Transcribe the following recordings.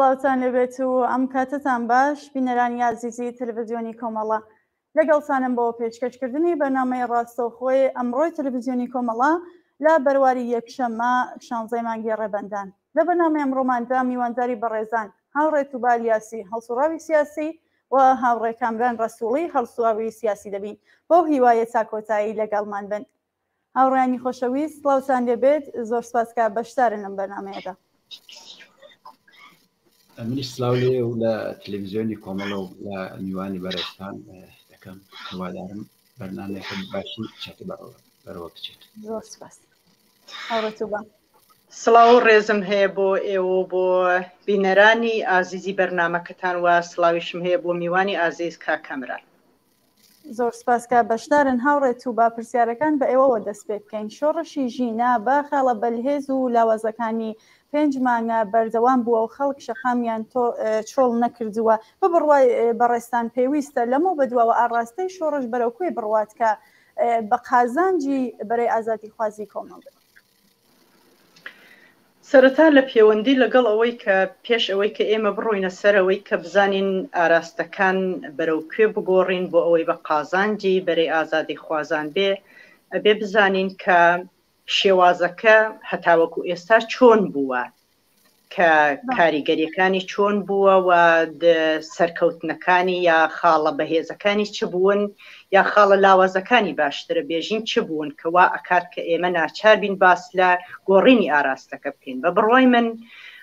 سڵاوتان لەبێت و ئەم کاتتان باش بینەرانی عزیزی تەلەڤیزیۆنی کۆمەڵە لەگەڵتانم بۆ پێشکەشکردنی بەنامەی ڕاستەوخۆی ئەمڕۆی تەلەڤیزیۆنی کۆمەڵە لە بەرواری یەکشەممە 16 مانگی ڕێبەندان لە بەنامەی ئەمڕۆماندا میوانداری بەڕێزان هاوڕێ تووبا ئەلیاسی هەڵسوڕاوی سیاسی و هاوڕێ کامران ڕەسووڵی هەڵسوڕاوی سیاسی دەبین بۆ هیوایە چاکۆتایی لەگەڵمان بن. هاوڕێیانی خۆشەویست سڵاوتان لێبێت، زۆر سپاسکە بەشدارن لەم بەنامەیەدا. منیش سلااو لێ و لە تەلەڤیزیۆنی کۆمەڵە و لە میوانی بەڕێستان دەکەم هەوادارم بەرنامەیەکە باشی چێت بەرەوە بچێت. زۆر سپاس. هاوڕێ تووبا. سڵاو ڕێزم هەیە بۆ ئێوە بۆ بینەرانی ئازیزی بەرنامەکەتان و سڵاویشم هەیە بۆ میوانی ئازیز کاکەمران. زۆر سپاسکە بەشدارن. هاوڕێ تووبا پرسیارەکان بە ئێوەوە دەست پێ بکەین. شۆڕەشی ژینە بە خاڵە بەلهێز و لاوازەکانی 5 مانگە بەردەوام بووە و خەڵک شەقامیان چۆڵ نەکردووە بە بڕوای بەڕێستان پێویستە لەمەوە بەدواوە ئاڕاستەی شۆڕش بەرەو کوێ بڕوات کە بە قازانجی بەرەی ئازادی خوازی کۆمەڵ بێت. سەرەتا لە پەیوەندی لەگەڵ ئەوەی کە پێش ئەوەی کە ئێمە بڕۆینە سەر ئەوەی کە بزانین ئاراستەکان بەرەو کوێ بگۆڕین بۆ ئەوەی بە قازانجی بەرەی ئازادی خوازان بێ بزانین کە شێوازەکە هەتاوەکو ئێستا چۆن بووە، کە کاریگەریەکانی چۆن بووە و سەرکەوتنەکانی یا خاڵە بەهێزەکانی چ بوون یا خاڵە لاوازەکانی باشترە بێژین چ بوون کە وا ئەکات کە ئێمە ناچار بین باس لە گۆڕینی ئاراستەکە بکەین. بە بڕوای من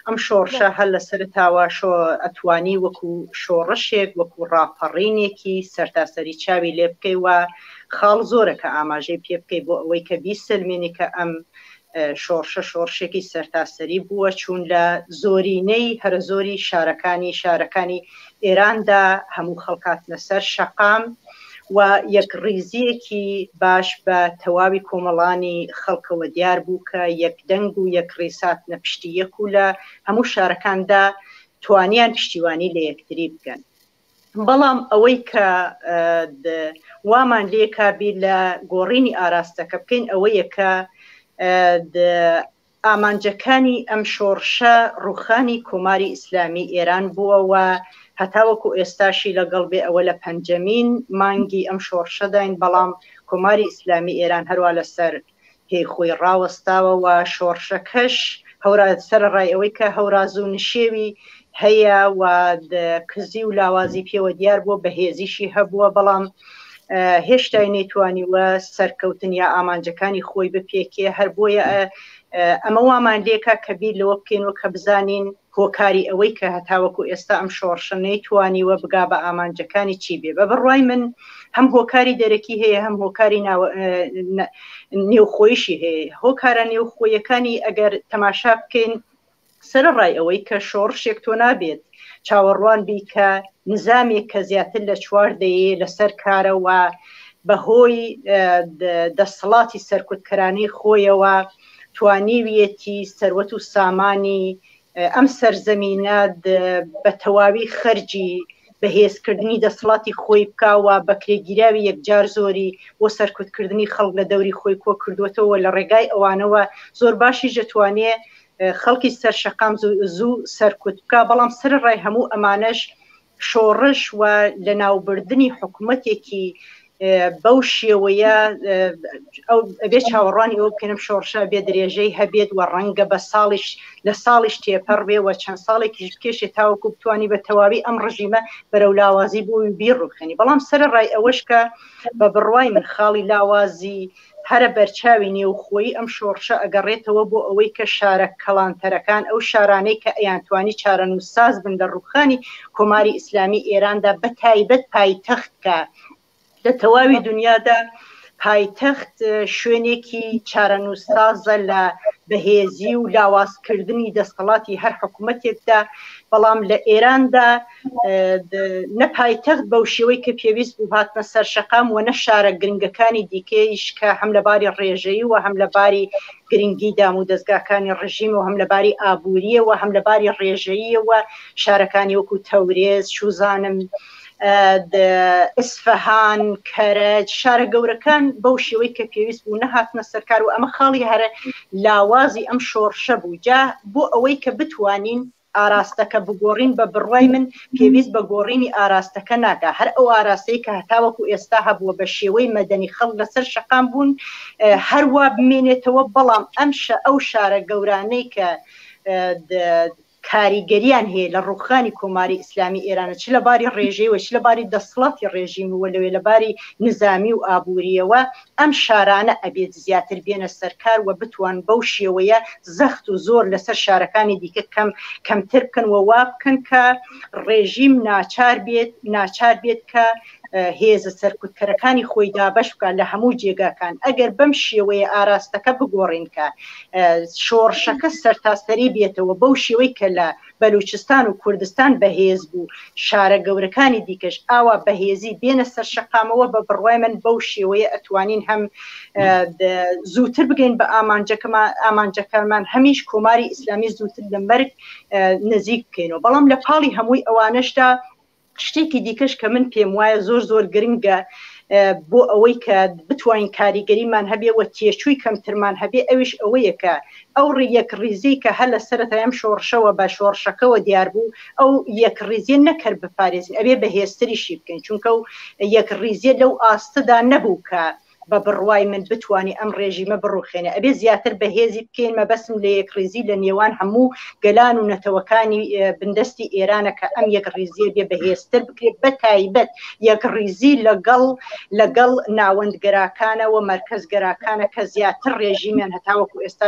ئەم شۆڕشە هەر لە سەرتاوە ئەتوانی وەکو شۆڕشێک وەکو ڕاپەڕینێکی سەرتاسەری چاوی لێ بکەی و خاڵ زۆرە کە ئاماژەی پێ بکەی بۆ ئەوەی کە بیسلمێنی کە ئەم شۆڕشێکی سەرتاسەری بووە چوون لە زۆرینەی هەرە زۆری شارەکانی ئێراندا هەموو خەڵکاتنە سەر شەقام و یەک ڕیزیەکی باش بە تەواوی کۆمەڵانی خەڵکەوە دیار بوو کە یەک دەنگ و یەک ڕێساتنە پشتی یەک و لە هەموو شارەکاندا توانیان پشتیوانی لە یەکتری بکەن. بەڵام ئەوەی کە وامان لێکابی لە گۆڕینی ئاراستەکە بکەین ئەوەیە کە ئامانجەکانی ئەم شۆڕشە ڕوخانی کۆماری ئیسلامی ئێران بووە و هەتاوەکو ئێستاشی لەگەڵ بێ ئەوە لە 5مین مانگی ئەم شۆڕشەداین، بەڵام کۆماری ئیسلامی ئێران هەروە لەسەر پێی خۆی ڕاوەستاوە و شۆڕشەکەش سەر ڕای ئەوەی کە هەوراز و نشێوی هەیە و کزی و لاوازی پێوە دیار بووە بەهێزیشی هەبووە، بەڵام هێشتای نەیتوانیوە سەرکەوتن یا ئامانجەکانی خۆی بپێکێ. هەر بۆیە ئەمە وامان لێکە کە بیر لەوە بکەینەوە کە بزانین هۆکاری ئەوەی کە هەتاوەکو ئێستا ئەم شۆڕشە نەیتوانیوە بگا بە ئامانجەکانی چی بێ. بە بڕوای من هەم هۆکاری دەرەکی هەیە هەم هۆکاری نێوخۆیشی هەیە. هۆکارە نێوخۆیەکانی ئەگەر تەماشا بکەین سەر ڕای ئەوەی کە شۆڕشێک تۆ نابێت چاوەڕوان بی کە نظامێک کە زیاتر لە 4 دەیە لەسەر کارە و بەهۆی دەسەڵاتی سەرکوتکەرانەی خۆیەوە توانیویەتی سەروەت و سامانی ئەم سەرزەمینە بە تەواوی خەرجی بەهێزکردنی دەسەڵاتی خۆی بکاوە بەکرێگیراوی یەکجار زۆری بۆ سەرکوتکردنی خەڵک لە دەوری خۆی کۆ کردوێتەوە لە ڕێگای ئەوانەوە زۆر باشی دەتوانێت خەڵکی سەر شەقام زوو سەرکوت بکە. بەڵام سەر ڕای هەموو ئەمانەش شۆڕش و لە ناوبردنی حکوومەتێکی بەو شێوەیە ئەبێ چاوەڕوانی ئەوە بکەنم شۆڕشە بێ درێژەی هەبێت و ڕەنگە بە لە ساڵیش تێپەڕ بێ و چەند ساڵێکیش بکێشێ تاوەکو بتوانی بە تەواوی ئەم ڕژیمە بەرەو لاوازی بۆی بیرڕوخێنی. بەڵام سەر ڕای ئەوەش کە بە بڕوای من خاڵی لاوازی هەرە بەرچاوی نێوخۆیی ئەم شۆڕشە ئەگەڕێتەوە بۆ ئەوەی کە شارە کەڵانتەرەکان ئەو شارانەی کە ئەیانتوانی چارەنووساز بن لە ڕوخانی کۆماری ئیسلامی ئێراندا بە تایبەت پایتەخت کە لە تەواوی دنیادا پایتەخت شوێنێکی چارەنووسازە لە بەهێزی و لاوازکردنی دەسەڵاتی هەر حکوومەتێکدا، بەڵام لە ئێراندا نە پایتەخت بەو شێوەی کە پێویست بوو هاتنە سەر شەقام و نە شارە گرنگەکانی دیکەیش کە هەم لەباری ڕێژەیی و هەم لەباری گرنگی دام و دەستگاکانی ڕژیم و هەم لەباری ئابووریە و هەم لەباری ڕێژەییەوە شارەکانی وەکو تەورێز شوزانم ئیسفەهان کەرەج شارە گەورەکان بەو شێوەی کە پێویست بوو نەهاتنە سەرکار و ئەمە خاڵی هەرە لاوازی ئەم شۆڕشە بوو. جا بۆ ئەوەی کە بتوانین ئاراستەکە بگۆڕین بە بڕوای من پێویست بە گۆڕینی ئاراستەکە ناکە هەر ئەو ئاراستەی کە هەتاوەکو ئێستا هەبووە بە شێوەی مەدەنی خەڵک لەسەر شەقام بوون هەروە بمێنێتەوە بەڵام ئەو شارە گەورانەی کە کاریگەریان هەیە لە ڕووخانی کۆماری ئیسلامی ئێرانە چ لەباری ڕێژەیەوە چ لەباری دەسڵاتی ڕێژیمەوە لەوێ لەباری نظامی و ئابوووریەوە ئەم شارانە ئەبێت زیاتر بێنە سەرکار و بتوان بەو شێوەیە زەخت و زۆر لەسەر شارەکانی دیکە کەمتر بکەن و وا بکەن کە ڕێژیم ناچار بێت کە هێزە سەرکوتکەرەکانی خۆی دابەش بکات لە هەموو جێگاکان ئەگەر بەم شێوەیە ئاراستەکە بگۆڕین کە شۆڕشەکە سەرتاسەری بێتەوە بەو شێوەی کە لە بەلوچستان و کوردستان بەهێز بوو شارە گەورەکانی دیکەش ئاوا بەهێزی بێنە سەر شەقامەوە بە بڕوای من بەو شێوەیە ئەتوانین هەم زووتر بگەین بە ئامانجەکانمان هەمیش کۆماری ئیسلامی زووتر لە مەرگ نزیک بکەینەوە بەڵام لە پاڵی هەمووی ئەوانەشدا شتێکی دیکەش کە من پێم وایە زۆر گرنگە بۆ ئەوەی کە بتوانین کاریگەریمان هەبێ و تێچووی کەمترمان هەبێ ئەویش ئەوەیە کە ئەو یەکڕیزی کە هەر لە سەرەتایەم شۆڕشەوە بە شۆڕشەکەەوە دیار بوو ئەو یەکڕیزیە نەکرد بپارێزین ئەبێ بەهێزتریشی بکەین چونکە و یەکڕیزیە لەو ئاستەدا نەبوو کە بە بڕوای من بتوانانی ئەم ڕێژیمە بڕوخێنە ئەبێ زیاتر بەهێزی بکەین مەبەسم لە یەکڕیزی لە نێوان هەموو گەلان و نەتەوەکانی بندستی ئێرانە کە ئەم یەکڕیزیە بێ بەهێزتر بکرێت بە تایبەت یەکڕیزی لەگەڵ ناوەندگەراکانەوە مەرکەزگەراکانە کە زیاتر ڕێژیمیان هەتاوەکو ئێستا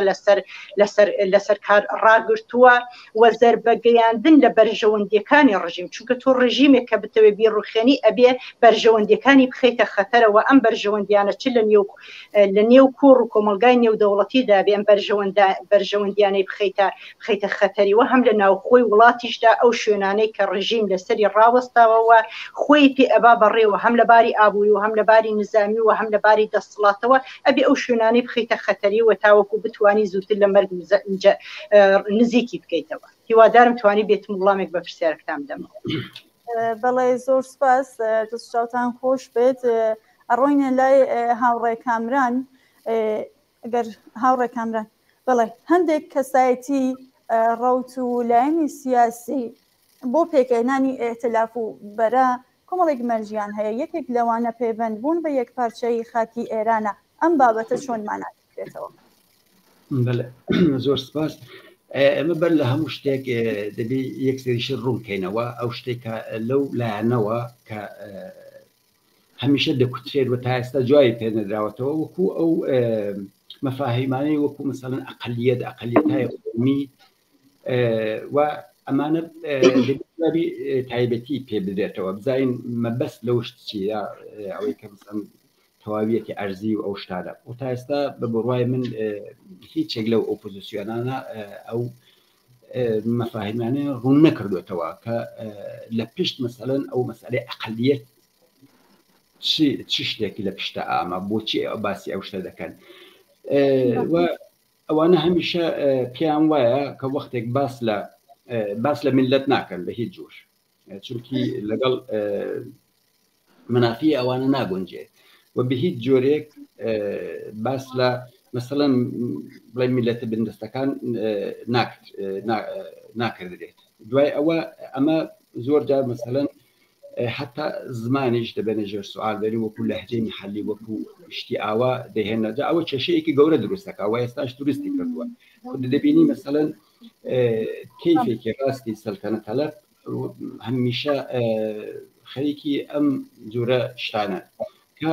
لەسەر کار ڕاگرتووە و زەربەگەیاندن لە بەرژەوەندیەکانی ڕژیم چونکە تۆ ڕژیمێک کە بتەوێ بیڕوخێنی ئەبێ بەرژەوەندیەکانی بخەیتە خەتەرەوە ئەم بەرژەوەندیانە لە نێو کۆڕ و کۆمەلگای نێودەوڵەتیدا بێن بەرژەوەندیانەی بخەیتە خەتەریوە هەم لە ناوخۆی وڵاتیشدا ئەو شوێنانەی کە ڕژیم لەسەری ڕاوەستاوەوە خۆی پێ ئەبا بەڕێوە هەم لەباری ئابووری و هەم لەباری نظامی و هەم لەباری دەسەڵاتەوە ئەبێ ئەو شوێنانەی بخەیتە خەتەریوە تاوەکو بتوانی زووتر لە مەرگ نزیکی بکەیتەوە هیوادارم توانی بێتم وڵامێک بە پرسیارەکەتان بدەمەوە. بەڵێ زۆر سپاس دەستچاوتان خۆش بێت ئەڕۆینە لای هاوڕێ کامران ئەگەر هاوڕێ کامران بڵێ هەندێک کەسایەتی ڕەوت و لایەنی سیاسی بۆ پێکهێنانی ئێتلاف و بەرە کۆمەڵێک مەرجیان هەیە یەکێک لەوانە پەیوەند بوون بە یەک پارچەی خاکی ئێرانە ئەم بابەتە چۆن ماناکرێتەوە؟ زۆر سپاس ئەمە بەر لە هەموو شتێک دەبێ یەک سریشی ڕوونکەینەوە ئەو شتێکە لەو لایەنەوە کە هەمیشە دەکوترێت و تا ئێستا جوای پێ نەدراوەتەوە وەکو ئەو مەفاهیمانەی وەکو مەسەڵەن ئەقەلیەت‌های قومی و ئەمانە دەبی تایبەتی پێ بدرێتەوە بزانین مەبەست لەو شت چیە ئەوەی کە مەسەڵەن تەواویەتی ئەرزی و ئەو شتانە و تا ئێستا بە بڕوای من هیچێک لەو ئۆپۆزیسیۆنانە ئەو مەفاهیمانە ڕوون نەکردوێتەوە کە لە پشت مەسەڵەن ئەو مەسئلەی ئەقەلیەت چ شتێکی لە پشتە ئامە بۆچی باسی ئەو شتە دەکەن و ئەوانە هەمیشە پێیان وایە کە وەختێک باس لە ملت ناکەن بە هیچ جۆر چونکی لەگەڵ منافی ئەوانە ناگونجێت و بە هیچ جۆرێک باس لە مەسەڵەن بڵێ میلەتە بندستەکان ناکردرێت دوای ئەوە ئەمە زۆر جار مەسەڵەن حتا زمانیش دەبێنە ژێر سوالبەری وەکو لەهجەی محەلی وەکو شتی ئاوا دەهێنەجا ئەوە کێشەیەکی گەورە دروستەکە و ئێستاش توریستی کردووە خود دەبینی مەسەڵەن کەیفێکی ڕاستی سەلتەنە تەلەب هەمیشە خەریکی ئەم جۆرە شتانە کە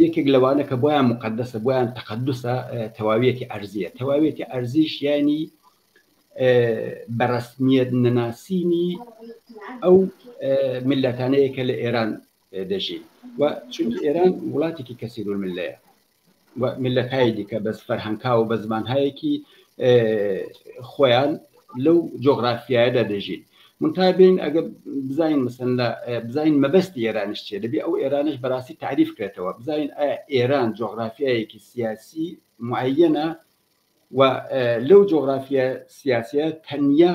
یەکێک لەوانە کە بۆیان مقدسە بۆیان تەقەدوسە تەواویەتی ئەرزیە تەواویەتی ئەرزیش ینی بەڕەسمیەت نەناسینی ئەو ملەتانەیە کە لە ئێران دەژین و چونکی ئێران وڵاتێکی کەسیر الملەیە و ملەتهای دیکە بەس فەرهەنگا و بە زمانهایەکی خۆیان لەو جۆغرافیایەدا دەژین منتابین ئەگە بزانین مەسەن بزانین مەبەستی ئێرانش چێ دەبێ ئەو ئێرانش بەڕاستی تعریف کرێتەوە بزانین ئایا ئێران جۆغرافیایەکی سیاسی معەنە و لەو جۆغرافیا سیاسیە تەنیا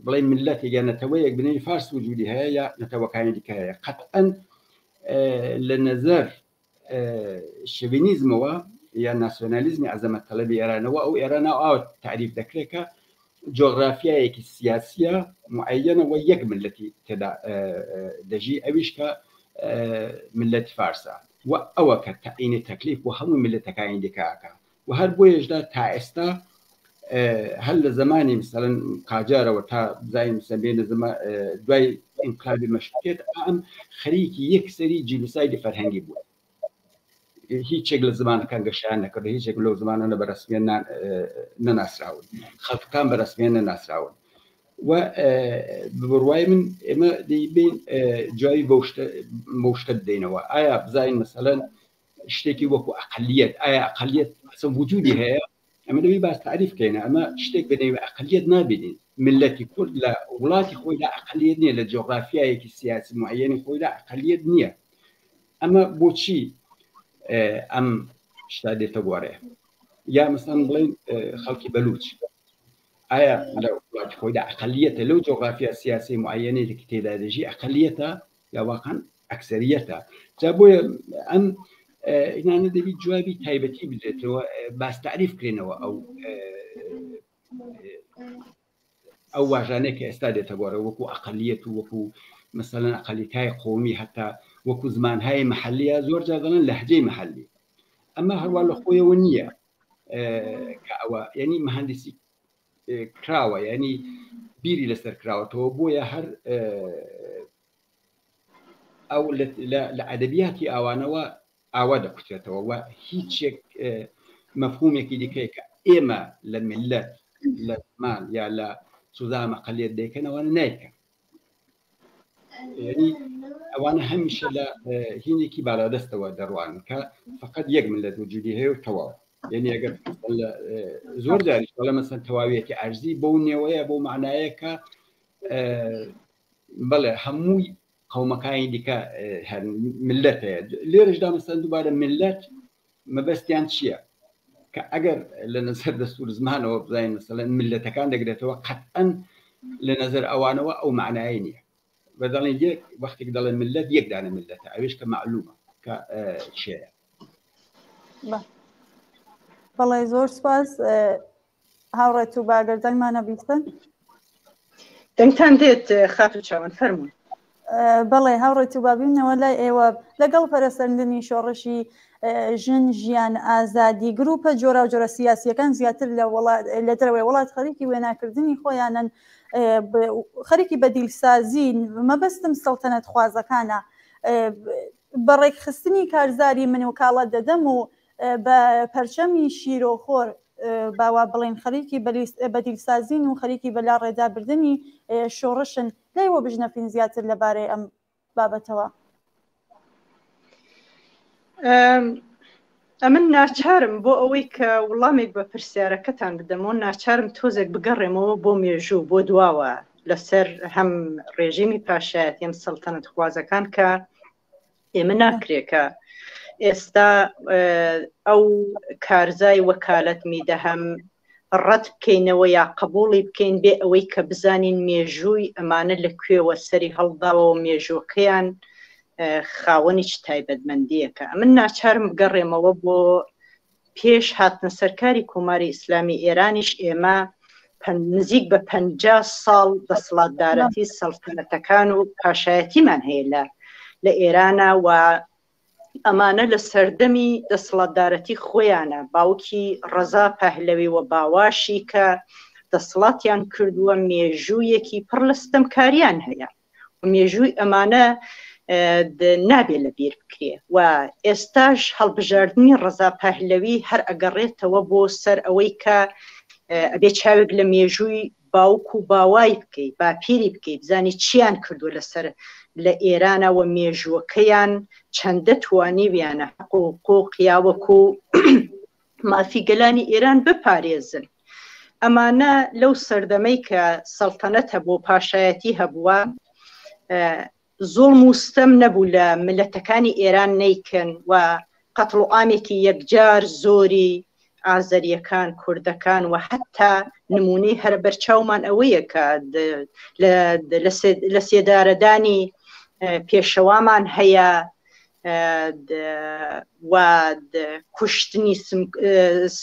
بڵێ ملەت یانەتەوەیەک بنەی فارس وجودی هەیە یا نەتەوەکانی دیکە هەیە قەتئەن لە نەزەر شڤینیزمەوە یا ناسیۆنالیزمی عەزەمەت تەلەبی ئێرانەوە ئەو ئێرانە ئاو تعریف دەکرێت کە جغرافیایەکی سیاسیە معەنە و یەک ملەتی تێدا دەژی ئەویش کە ملەتی فارسە و ئەوە کە تەعینی تەکلیف بۆ هەموو ملەتەکانی دیکەکە و هەر بۆ ێژدا تا ئێستا هەر لە زمانی مثلەن قاجارەوە تا بزانین سەبێنە دوای ئینقلابی مەشروطیەت ئەم خەریکی یەکسەری جینۆسایدی فەرهەنگی بوو هیچێک لە زمانەکان گەشیان نەکرد هیچێک لەو زمانانە بەرەسمیان نەناسراون خەڵکەکان بەرەسمیان نەناسراون و بڕوای من ئێمە دەیبین جوابی بەو شتە بدەینەوە ئایا بزانین مەسەلەن شتێکی وەکو ئەقلیەت ئایا ئەقلیەت ئەسڵ وجودی هەیە ئەمە دەبی باس تعریف بکەینە ئەمە شتێک بەنێوی ئەقلیەت نابینین ملەتی کورد لە وڵاتی خۆیدا ئەقلیەت نییە لە جۆغرافیایەکی سیاسی معەنی خۆیدا ئەقلیەت نییە ئەمە بۆچی ئەم شتا دێتە گوارەیە یا مەسەڵەن بڵێن خەڵکی بەلوچ ئایا لە وڵاتی خۆیدا ئەقلیەتە لەو جۆغرافیا سیاسی معەنێکی تێدا دەژی ئەقلیەتە یا واقعاً ئەکسەریەتە جا بۆیە ئەم ئینانە دەبی جوابی تایبەتی بدرێتەوە باس تعریف بکرێنەوە ئەو واژانەیە کە ئێستا دێتە گوارە وەکو ئەقلیەت و وەکو مەسەڵەن ئەقلیەت‌های قۆمی هەتا وەکو زمانهای مەحەلیە زۆر جار دەڵێن لەهجەی مەحەلی ئەمە هەروە لە خۆیەوە نییە کە ئەوە یعنی مەهەندسی کراوە یعنی بیری لەسەر کراوەتەوە بۆیە هەر ئەو لە ئەدەبیاتی ئاوانەوە ئاوا دەکوتێتەوە و هیچێک مەفهومێکی دیکەی کە ئێمە لە ملت لە زمان یا لە سوزام ئەقلیەت دەیکەنەوە نایکەن یعنی ئەوانە هەمیشە لە هینێکی بالادەستەوە دەڕوان کە فقط یەک ملت وجودی هەیە و تەواو یعنی ئەگەر زۆر جاریش بەڵێ مەسەن تەواویەتی ئەرزی بەو نێوەیە بۆ معنایە کە بەڵێ هەمووی قەومەکانی دیکە ملت هەیە لێرەشدا مەسەن دووبارە ملت مەبەستیان چییە کە ئەگەر لە نەزەر دەستور زمانەوە بزانین مەسەڵەن ملەتەکان دەگرێتەوە قەتئەن لە نەزەر ئەوانەوە ئەو معنایە نییە بەدەڵێن یەک وەختێک دەڵێن ملت یەک دانە ملەتە ئەوێش کە معلومە کە چییە بەڵێ زۆر سپاس هاوڕێت و باگەردەنگمانە بیستن دەنگتان دێت خات و چاوان فەرموون بەڵێ هاوڕێت و بابینەوە لای ئێوە لەگەڵ پەرەسەندنی شۆڕشی ژن ژیان ئازادی گروپە جۆرا و جۆرە سیاسیەکان زیاتر لە دەرەوەی وڵات خەریکی وێناکردنی خۆیانن خەریکی بەدیلسازی مەبەستم سەڵتەنەت خوازەکانە بەڕێکخستنی کارزاری من و کاڵە دەدەم و بە پەرچەمی شیرۆخۆر باوا بڵێن خەریکی بەدیلسازین و خەریکی بەلا ڕێدابردنی شۆڕشن لایەوە بژنەفین زیاتر لەبارەی ئەم بابەتەوە ئەمن ناچارم بۆ ئەوەی کە وڵامێک بە پرسیارەکەتان بدەمەوە ناچارم تۆزێک بگەڕێمەوە بۆ مێژوو بۆ دواوە لەسەر هەم ڕێژیمی پاشایەتی ئەم سەڵتەنەت خوازەکان کە ئێمە ناکرێکە ئێستا ئەو کارزای وەکالەت میدەهەم ڕەت بکەینەوە یا قبوڵی بکەین بێ ئەوەی کە بزانین مێژووی ئەمانە لەکوێوە سەری هەڵداوەوە مێژوەکەیان خاوەنی چ تایبەتمەندیەکە من ناچارم بگەڕێمەوە بۆ پێش هاتنە سەرکاری کۆماری ئیسلامی ئێرانیش ئێمە نزیک بە 50 ساڵ دەسەڵاتدارەتی سەڵتەنەتەکان و پاشایەتیمان هەیە لە ئێرانە و ئەمانە لە سەردەمی دەسەڵاتدارەتی خۆیانە باوکی ڕەزا پەهلەوی و باواشی کە دەسەڵاتیان کردووە مێژوویەکی پڕ لە ستەمکاریان هەیە و مێژووی ئەمانە نابێ لە بیر بکرێ و ئێستاش هەڵبژاردننی ڕەزا پەهلەوی هەر ئەگەڕێتەوە بۆ سەر ئەوەی کە ئەبێ چاوێک لە مێژووی باوک و باوای بکەیت باپیری بکەیت بزانی چیان کردووە لەسەر لە ئێرانەوە مێژوەکەیان چەندە توانیویانە حقوق یاوەکو مافی گەلانی ئێران بپارێزن ئەمانە لەو سەردەمەی کە سەڵتەنەتە بۆ پاشایەتی هەبووە زوڵم و ستەم نەبوو لە ملەتەکانی ئێران نەیکەن و قەتڵ و ئامێکی یەکجار زۆری ئازەریەکان کوردەکان و حتا نمونەی هەر بەرچاومان ئەوەیە کە لە سێدارەدانی پێشەوامان هەیە و کوشتنی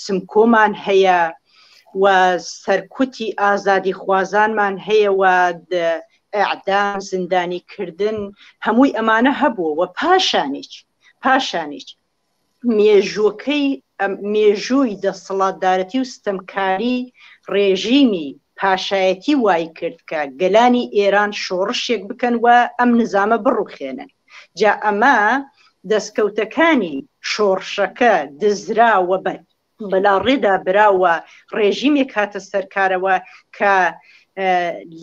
سمکۆمان هەیە و سەرکوتی ئازادی خوازانمان هەیە و ئەعدام زیندانیکردن هەمووی ئەمانە هەبووە و پاشانیچ مێژووی دەسەڵاتدارەتی و ستەمکاری ڕێژیمی پاشایەتی وای کرد کە گەلانی ئێران شۆڕشێک بکەن و ئەم نظامە بڕوخێنن. جا ئەمە دەستکەوتەکانی شۆڕشەکە دزراوە بەلاڕێدا براوە ڕێژیمێک هاتە سەرکارەوە کە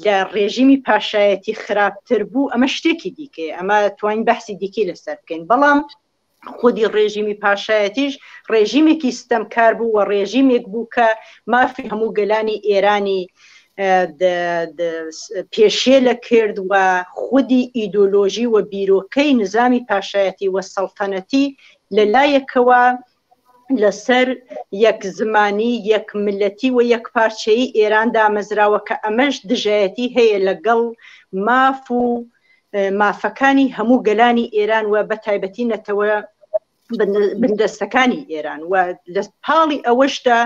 لە ڕێژیمی پاشایەتی خراپتر بوو. ئەمە شتێکی دیکەیە، ئەمە توانین بەحسی دیکەی لەسەر بکەین. بەڵام خودی ڕێژیمی پاشایەتیش ڕێژیمێکی ستەمکار بوو و ڕێژیمێک بوو کە مافی هەموو گەلانی ئێرانی پێشێلە کرد و خودی ئیدۆلۆژی و بیرۆکەی نظامی پاشایەتی و سەڵتەنەتی لەلایەکەوە لەسەر یەک زمانی یەک ملەتی و یەک پارچەیی ئێران دامەزراوە کە ئەمەش دژایەتی هەیە لەگەڵ ماف و مافەکانی هەموو گەلانی ئێران و بە تایبەتی نەتەوە بندەستەکانی ئێران و لە پاڵی ئەوەشدا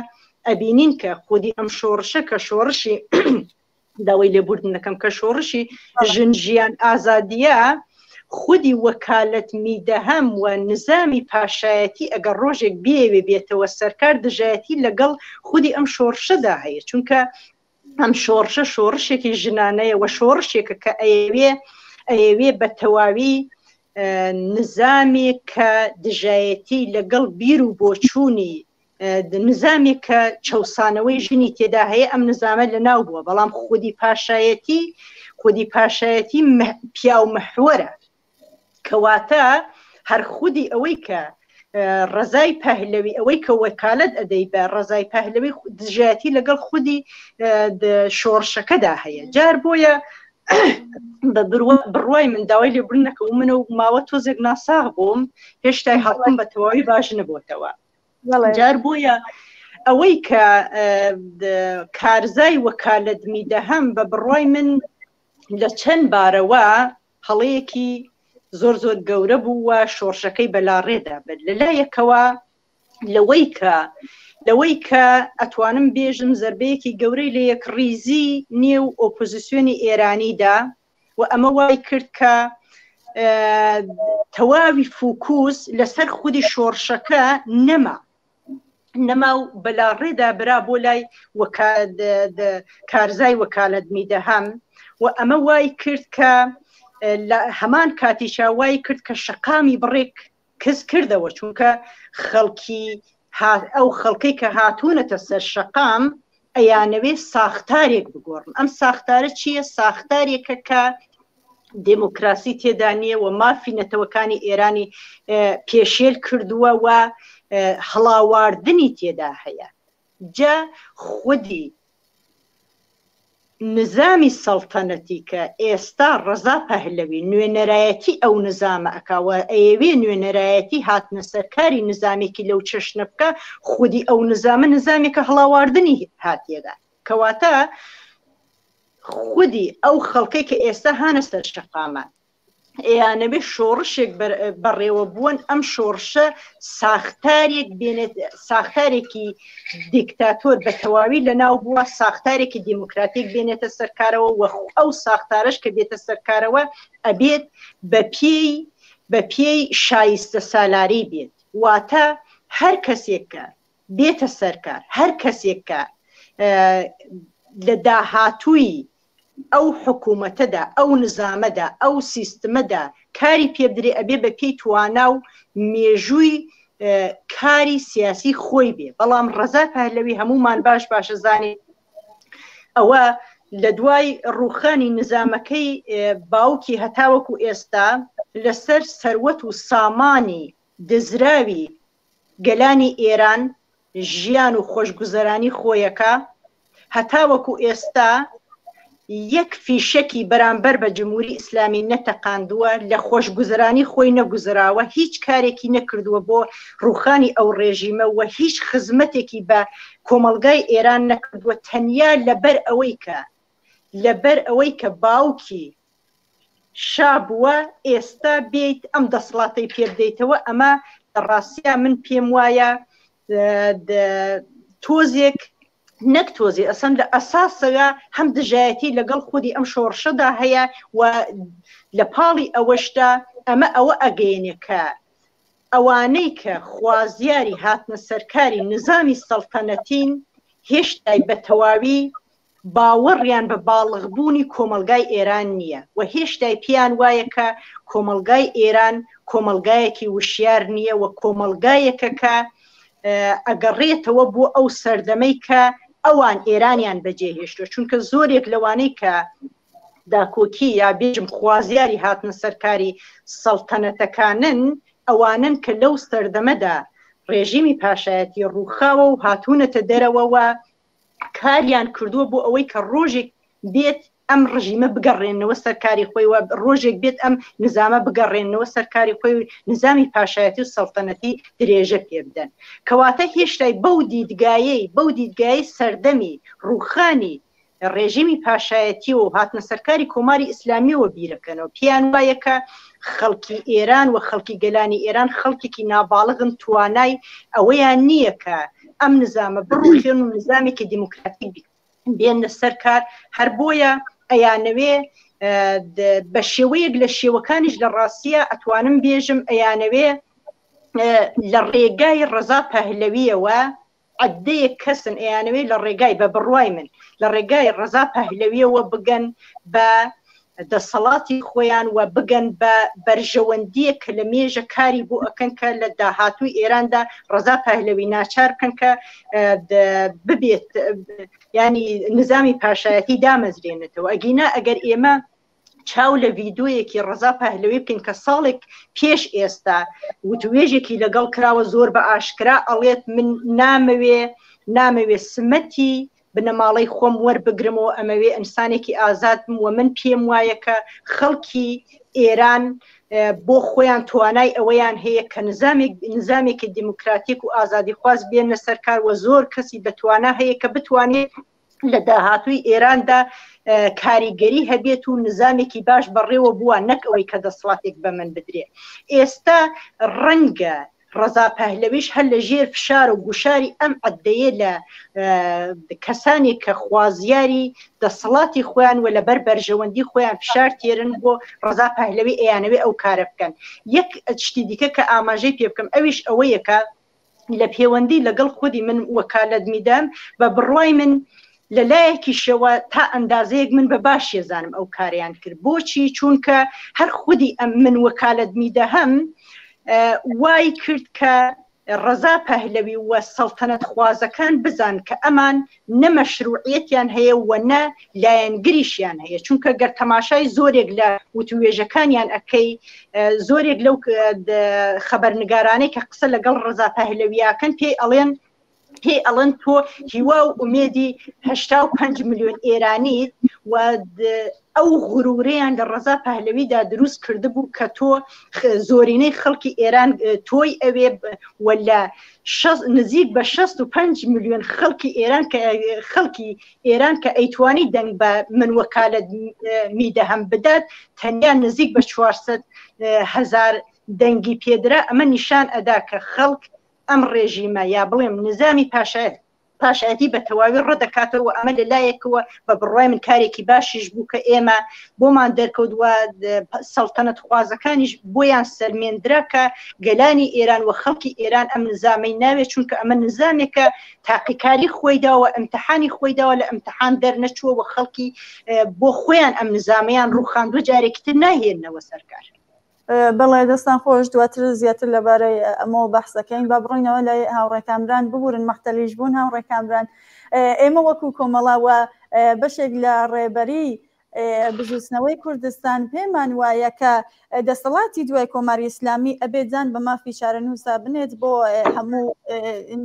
ئەبینین کە خودی ئەم شۆڕشە کە شۆڕشی داوای لێبوردنەکەم کە شۆڕشی ژنجیان ئازادیە خودی وەکالەت میدەهەم و نظامی پاشایەتی ئەگەر ڕۆژێک بێتەوە سەرکار دژایەتی لەگەڵ خودی ئەم شۆڕشەدا هەیە، چونکە ئەم شۆڕشە شۆڕشێکی ژنانەیە و شۆڕشێکە کە ئەیەوێ بە تەواوی نظامێک کە دژایەتی لەگەڵ بیر و بۆچوونی نظامێک کە چەوسانەوەی ژنی تێدا هەیە ئەم نظامە لەناو بووە. بەڵام خودی پاشایەتی پیا و مەحوەرە، کەواتە هەر خودی ئەوەی کە ڕزای پەهلەوی ئەوەی کە وەکالەت ئەدەی بە ڕزای پەهلەوی دژایەتی لەگەڵ خودی شۆڕشەکەدا هەیە. جار بۆیە بە بڕوای من داوای لێبوردنەکە و منە و ماوە تۆزێک ناساغ بووم هێشتای هاتووم بە تەواوی باش نەبووتەوە. جار بۆیە ئەوەی کە کارزای وەکالەت میدەهەم بە بڕوای من لە چەند بارەوە هەڵەیەکی زۆر گەورە بوو و شۆڕشەکەی بەلاڕێدا بێت. لەلایەکەوە لەوەی کە ئەتوانم بێژم زەربەیەکی گەورەی لە یەک ڕیزی نێو ئۆپۆزیسیۆنی ئێرانیدا و ئەمە وای کرد کە تەواوی فوکوس لەسەر خودی شۆڕشەکە نەما و بەلاڕێدا برا بۆ لای کارزای وەکالەت میدەهەم و ئەمە وای کرد کە هەمان کاتیشا وای کرد کە شەقامی بڕێک کەس کردەوە، چونکە ئەو خەڵکەی کە هاتوونەتە سەر شەقام ئەیانەوێ ساختارێک بگۆڕن. ئەم ساختارە چییە؟ ساختارێکە کە دموکراسی تێدا نییە و مافی نەتەوەکانی ئێرانی پێشێل کردووە و هەڵاواردنی تێدا هەیە. جا خودی نظامی سەڵتەنەتی کە ئێستا ڕزا پەهلەوی نوێنەرایەتی ئەو نظامە ئەکاوە ئەیەوێ نوێنەرایەتی هاتنە سەرکاری نظامێکی لەو چەشنە بکە، خودی ئەو نظامە نظامێکە هەڵاواردنی هاتیێدا. کەواتە خودی ئەو خەڵکەی کە ئێستا هانە سەر شەقامە ئەیانەبێ شۆڕشێک بەڕێوە بوون ئەم شۆڕشە ساختارێکی دیکتاتۆر بە تەواوی لەناو بووە، ساختارێکی دیموکراتیک بێنێتە سەرکارەوە و ئەو ساختارش کە بێتە سەرکارەوە ئەبێت بە پێی شایستە سالاری بێت. واتە هەر کەسێکە بێتە سەرکار، هەر کەسێکە لە داهاتووی ئەو حکوومەتەدا ئەو نظامەدا ئەو سیستمەدا کاری پێبدرێ ئەبێ بە پێی توانا و مێژووی کاری سیاسی خۆی بێ. بەڵام ڕزا پەهلەوی هەمومان باشە زانێت ئەوە لە دوای ڕوخانی نظامەکەی باوکی هەتاوەکو ئێستا لەسەر سەروەت و سامانی دزراوی گەلانی ئێران ژیان و خۆشگوزەرانی خۆیەکە، هەتاوەکو ئێستا یەک فیشەکی بەرامبەر بە جمهوری ئیسلامی نەتەقاندووە، لە خۆشگوزەرانی خۆی نەگوزراوە، هیچ کارێکی نەکردووە بۆ ڕوخانی ئەو ڕێژیمە و هیچ خزمەتێکی بە کۆمەلگای ئێران نەکردووە، تەنیا لەبەر ئەوەی کە باوکی شابووە ئێستا بێت ئەم دەسەڵاتەی پێ بدەیتەوە. ئەمە ڕاستیە من پێم وایە تۆزێک نەک تۆزی ئەسەن لە ئەساسەوە هەم دژایەتی لەگەڵ خودی ئەم شۆڕشەدا هەیە و لە پاڵی ئەوەشدا ئەمە ئەوە ئەگەیەنێ کە ئەوانەی کە خوازیاری هاتنە سەرکاری نظامی سەڵتەنەتین هێشتای بە تەواوی باوەڕیان بە باڵغبوونی کۆمەلگای ئێران نییە و هێشتای پیان وایە کە کۆمەلگای ئێران کۆمەلگایەکی وشیار نییە و کۆمەلگایەکە کە ئەگەڕێتەوە بۆ ئەو سەردەمەی کە ئەوان ئێرانیان بەجێهێشتوە چونکە زۆرێک لەوانەی کە داکۆکی یا بێژم خوازیاری هاتنە سەرکاری سەڵتەنەتەکانن ئەوانن کە لەو سەردەمەدا ڕێژیمی پاشایەتی ڕووخاوە و هاتوونەتە دەرەوەوە کاریان کردووە بۆ ئەوەی کە ڕۆژێک بێت ئەم ڕژیمە بگەڕێنەوە سەرکاری خۆی و ڕۆژێک بێت ئەم نظامە بگەڕێنەوە سەرکاری خۆی و نظامی پاشایەتی و سەڵتەنەتی درێژە پێ بدەن کەواتە هێشتای بەو دیدگایی سەردەمی ڕووخانی ڕێژیمی پاشایەتی و هاتنە سەرکاری کۆماری ئیسلامیەوە بیرەکەنەوە پیان وایە کە خەڵکی ئێران و خەڵکی گەلانی ئێران خەڵکێکی ناباڵغن توانای ئەوەیان نییە کە ئەم نظامە بڕوخێن و نظامێکی دیموکراتیک بێنە سەرکار هەر بۆیە ئەیانەوێ بە شێوەیەک لە شێوەکانیش لە ڕاستیە ئەتوانم بێژم ئەیانەوێ لە ڕێگای ڕەزا پەهلەویەوە عەدەیەک کەسن ئەیانەوێ لە ڕێگای بە بڕوای من لە ڕێگای ڕەزا پەهلەویەوە بگەن بە دەسەڵاتی خۆیان و بگەن بە بەرژەوەندیە کە لە مێژە کاری بۆ ئەکەن کە لە داهاتووی ئێراندا ڕەزا پەهلەوی ناچار بکەن کە ببێت ینی نظامی پاشایەتی دامەزرێنێتەوە ئەگینا ئەگەر ئێمە چاو لە ڤیدۆیەکی ڕەزا پەهلەوی بکەین کە ساڵێک پێش ئێستا وتوێژێکی لەگەڵ کراوە زۆر بە ئاشکرا ئەڵێت من نامەوێ سمەتی بنەماڵەی خۆم وەربگرمەوە ئەمەوێ ئینسانێکی ئازادم و من پێم وایە کە خەڵکی ئێران بۆ خۆیان توانای ئەوەیان هەیە کە نظامێکی دیموکراتیک و ئازادی خواست بێنە سەرکار و زۆر کەسی بەتوانا هەیە کە بتوانێت لە داهاتووی ئێراندا کاریگەری هەبێت و نظامێکی باش بەڕێوە بووە نەک ئەوەی کە دەسڵاتێک بە من بدرێت ئێستا ڕەنگە ڕەزا پەهلەویش هەر لە ژێر فشار و گوشاری ئەم عەدەیە لە کەسانێک کە خوازیاری دەسەڵاتی خۆیان و لەبەر بەرژەوەندی خۆیان فشار تێرن بۆ ڕەزا پەهلەوی ئەیانەوێ ئەو کارە بکەن یەک شتی دیکە کە ئاماژەی پێ بکەم ئەویش ئەوەیە کە لە پەیوەندی لەگەڵ خودی من وەکالەت میدەم بە بڕوای من لەلایەکی شەوە تا ئەندازەیەک من بە باش ێزانم ئەو کاریان کرد بۆچی چونکە هەر خودی ئەم من وەکالەت میدەهەم وای کرد کە ڕەزا پەهلەوی وە سەڵتەنەت خوازەکان بزان کە ئەمان نەمەشروعیەتیان هەیە و نە لایەنگریشیان هەیە چونکە گەر تەماشای زۆرێک لە وتوێژەکانیان ئەەکەی زۆرێک لەو خەبەرنگارانەی کە قسە لەگەڵ ڕەزا پەهلەویاکەن پێی ئەڵێن تۆ هیوا و ئومێدی 85 ملیۆن ئێرانیت و ئەو غروورەیان لە ڕەزا پەهلەویدا دروست کرده بوو کە تۆ زۆرینەی خەڵکی ئێران تۆی ئەوێ ولا نزیک بە 65 ملیۆن خەڵکی ئێران کە ئەیتوانی دەنگ بە من وەکالەت میدەهەم بدات تەنیا نزیک بە 400,000 دەنگی پێدرا ئەمە نیشان ئەدا کە خەڵک ئەم ڕێژیمە یا بڵێم نظامی پاشایەتی بە تەواوی ڕەدەکاتەوە ئەمە لەلایەکەوە بە بڕوای من کارێکی باشیش بوو کە ئێمە بۆمان دەرکەوتووە سەڵتەنەت خوازەکانیش بۆیان سەرمێنرا کە گەلانی ئێران و خەڵکی ئێران ئەم نظامەی ناوێت چونکە ئەمە نظامێکە تاقیکاری خۆیداوە ئەمتحانی خۆیداوە لە ئەمتحان دەرنەچووە و خەڵکی بۆ خۆیان ئەم نظامیان ڕووخاندووە جارێکی تر ناهێننەوە سەرکار. بەڵێ دەستان خۆش دواتر زیاتر لەبارەی ئەمە بەحسەکەین با بڕینەوە لە هاوڕێکامران ببورن مەختەلیش بوون هاوڕێکامران ئێمە وەکو کۆمەڵاوە بەشێک لە ڕێبەری بژووسنەوەی کوردستان پێمان وایە کە دەسەڵاتی دوای کۆماری ئیسلامی ئەبێجان بە مافی چارەنووسا بنێت بۆ هەموو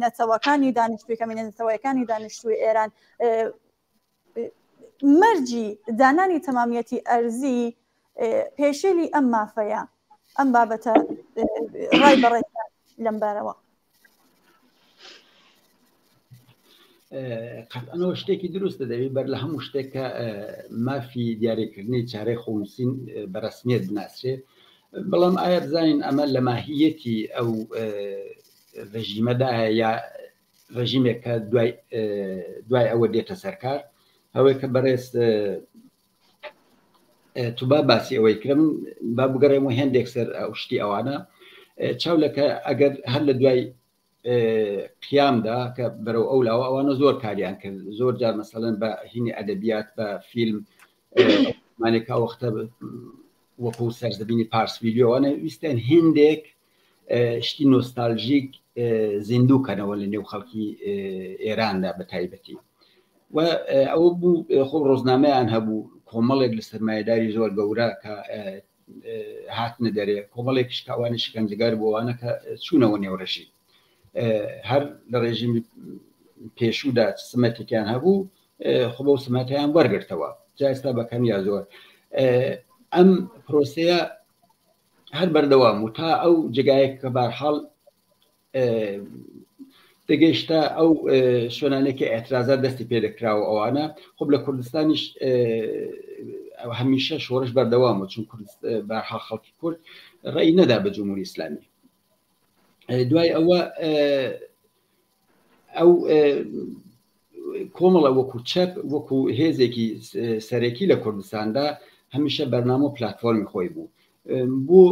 نەتەوەکانی دانیشتووی نەتەوەیەکانی دانیشتووی ئێران مەرجی دانانی تەمامیەتی ئەرزی پێشێلی ئەم مافەیە ئەم بابەتە ڕای بەڕێ لەم بارەوە قەتەنەوە شتێکی دروستە دەوێت بەر لە هەموو شتێکە مافی دیاریکردنی چارەی خۆنووسین بەڕسمیت بناسرێت بەڵام ئایا بزانین ئەمە لە ماهیەتی ئەو ڕژیمەدا یا ڕژیمێک کە دوای ئەوە دێتە سەرکار ئەوەی کە بەڕێز تو با باسی ئەوەی کرم با بگەڕێمەوە هێندێک سەر ئەو شتی ئەوانە چاولەکە ئەگەر هەر لە دوای قیامدا کە بەرەو ئەو لاوە ئەوانە زۆر کاریان کرد زۆر جار مەسەڵەن بە هینی ئەدەبیات بە فیلم مانێکا وەختە وەکو سەرزەبینی پارس ڤیدیۆوانە ویستیان هێندێک شتی نۆستالژیک زیندوو کەنەوە لە نێو خەڵکی ئێراندا بە تایبەتی و ئەوە بوو خۆ ڕۆژنامەیان هەبوو کۆمەڵێک لە سەرمایه‌داری زۆر گەورە کە هاتنە دەرێ کۆمەڵێکیش کە ئەوانە شکنجەگەر بووانە کە چوونەوە نێوڕەشی هەر لە ڕێژیمی پێشوودا سمەتێکیان هەبوو خۆ بەو سمەتیان وەرگرتەوە جا ئێستا بەکەم یا زۆر ئەم پرۆسەیە هەر بەردەوام و تا ئەو جگایەک کە بەرحاڵ دەگەیشتە ئەو شوێنانێکی ئێترازات دەستی پێدەکراوە ئەوانە خۆ لە کوردستانیش هەمیشە شۆڕش بەردەوامە چون بەرحاڵ خەڵکی کورد ڕێی نەدا بە جمهوری ئیسلامی دوای ئەوە ئەو کۆمەڵە وەکو چەپ وەکو هێزێکی سەرەکی لە کوردستاندا هەمیشە بەرنامە و پلاتفۆرمی خۆی بوو بۆ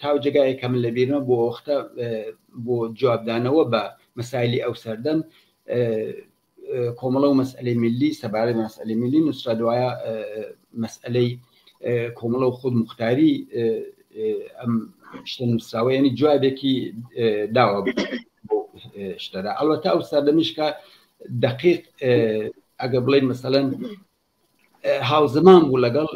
تاو جگایە کە من لەبیرمە بۆ وەختە بۆ جوابدانەوە بە مەسایلی ئەو سەردەم کۆمەڵە و مەسئلەی میلی سەبارەت بە مەسئلەی میلی نووسرا دوایە مەسئلەی کۆمەڵە و خود مختاری ئەم شتە نووسراوە یعنی جوابێکی داوە بۆ شتەدا ئەڵبەتە ئەو سەردەمیش کە دقیق ئەگە بڵێن مەسەڵەن هاوزەمان بوو لەگەڵ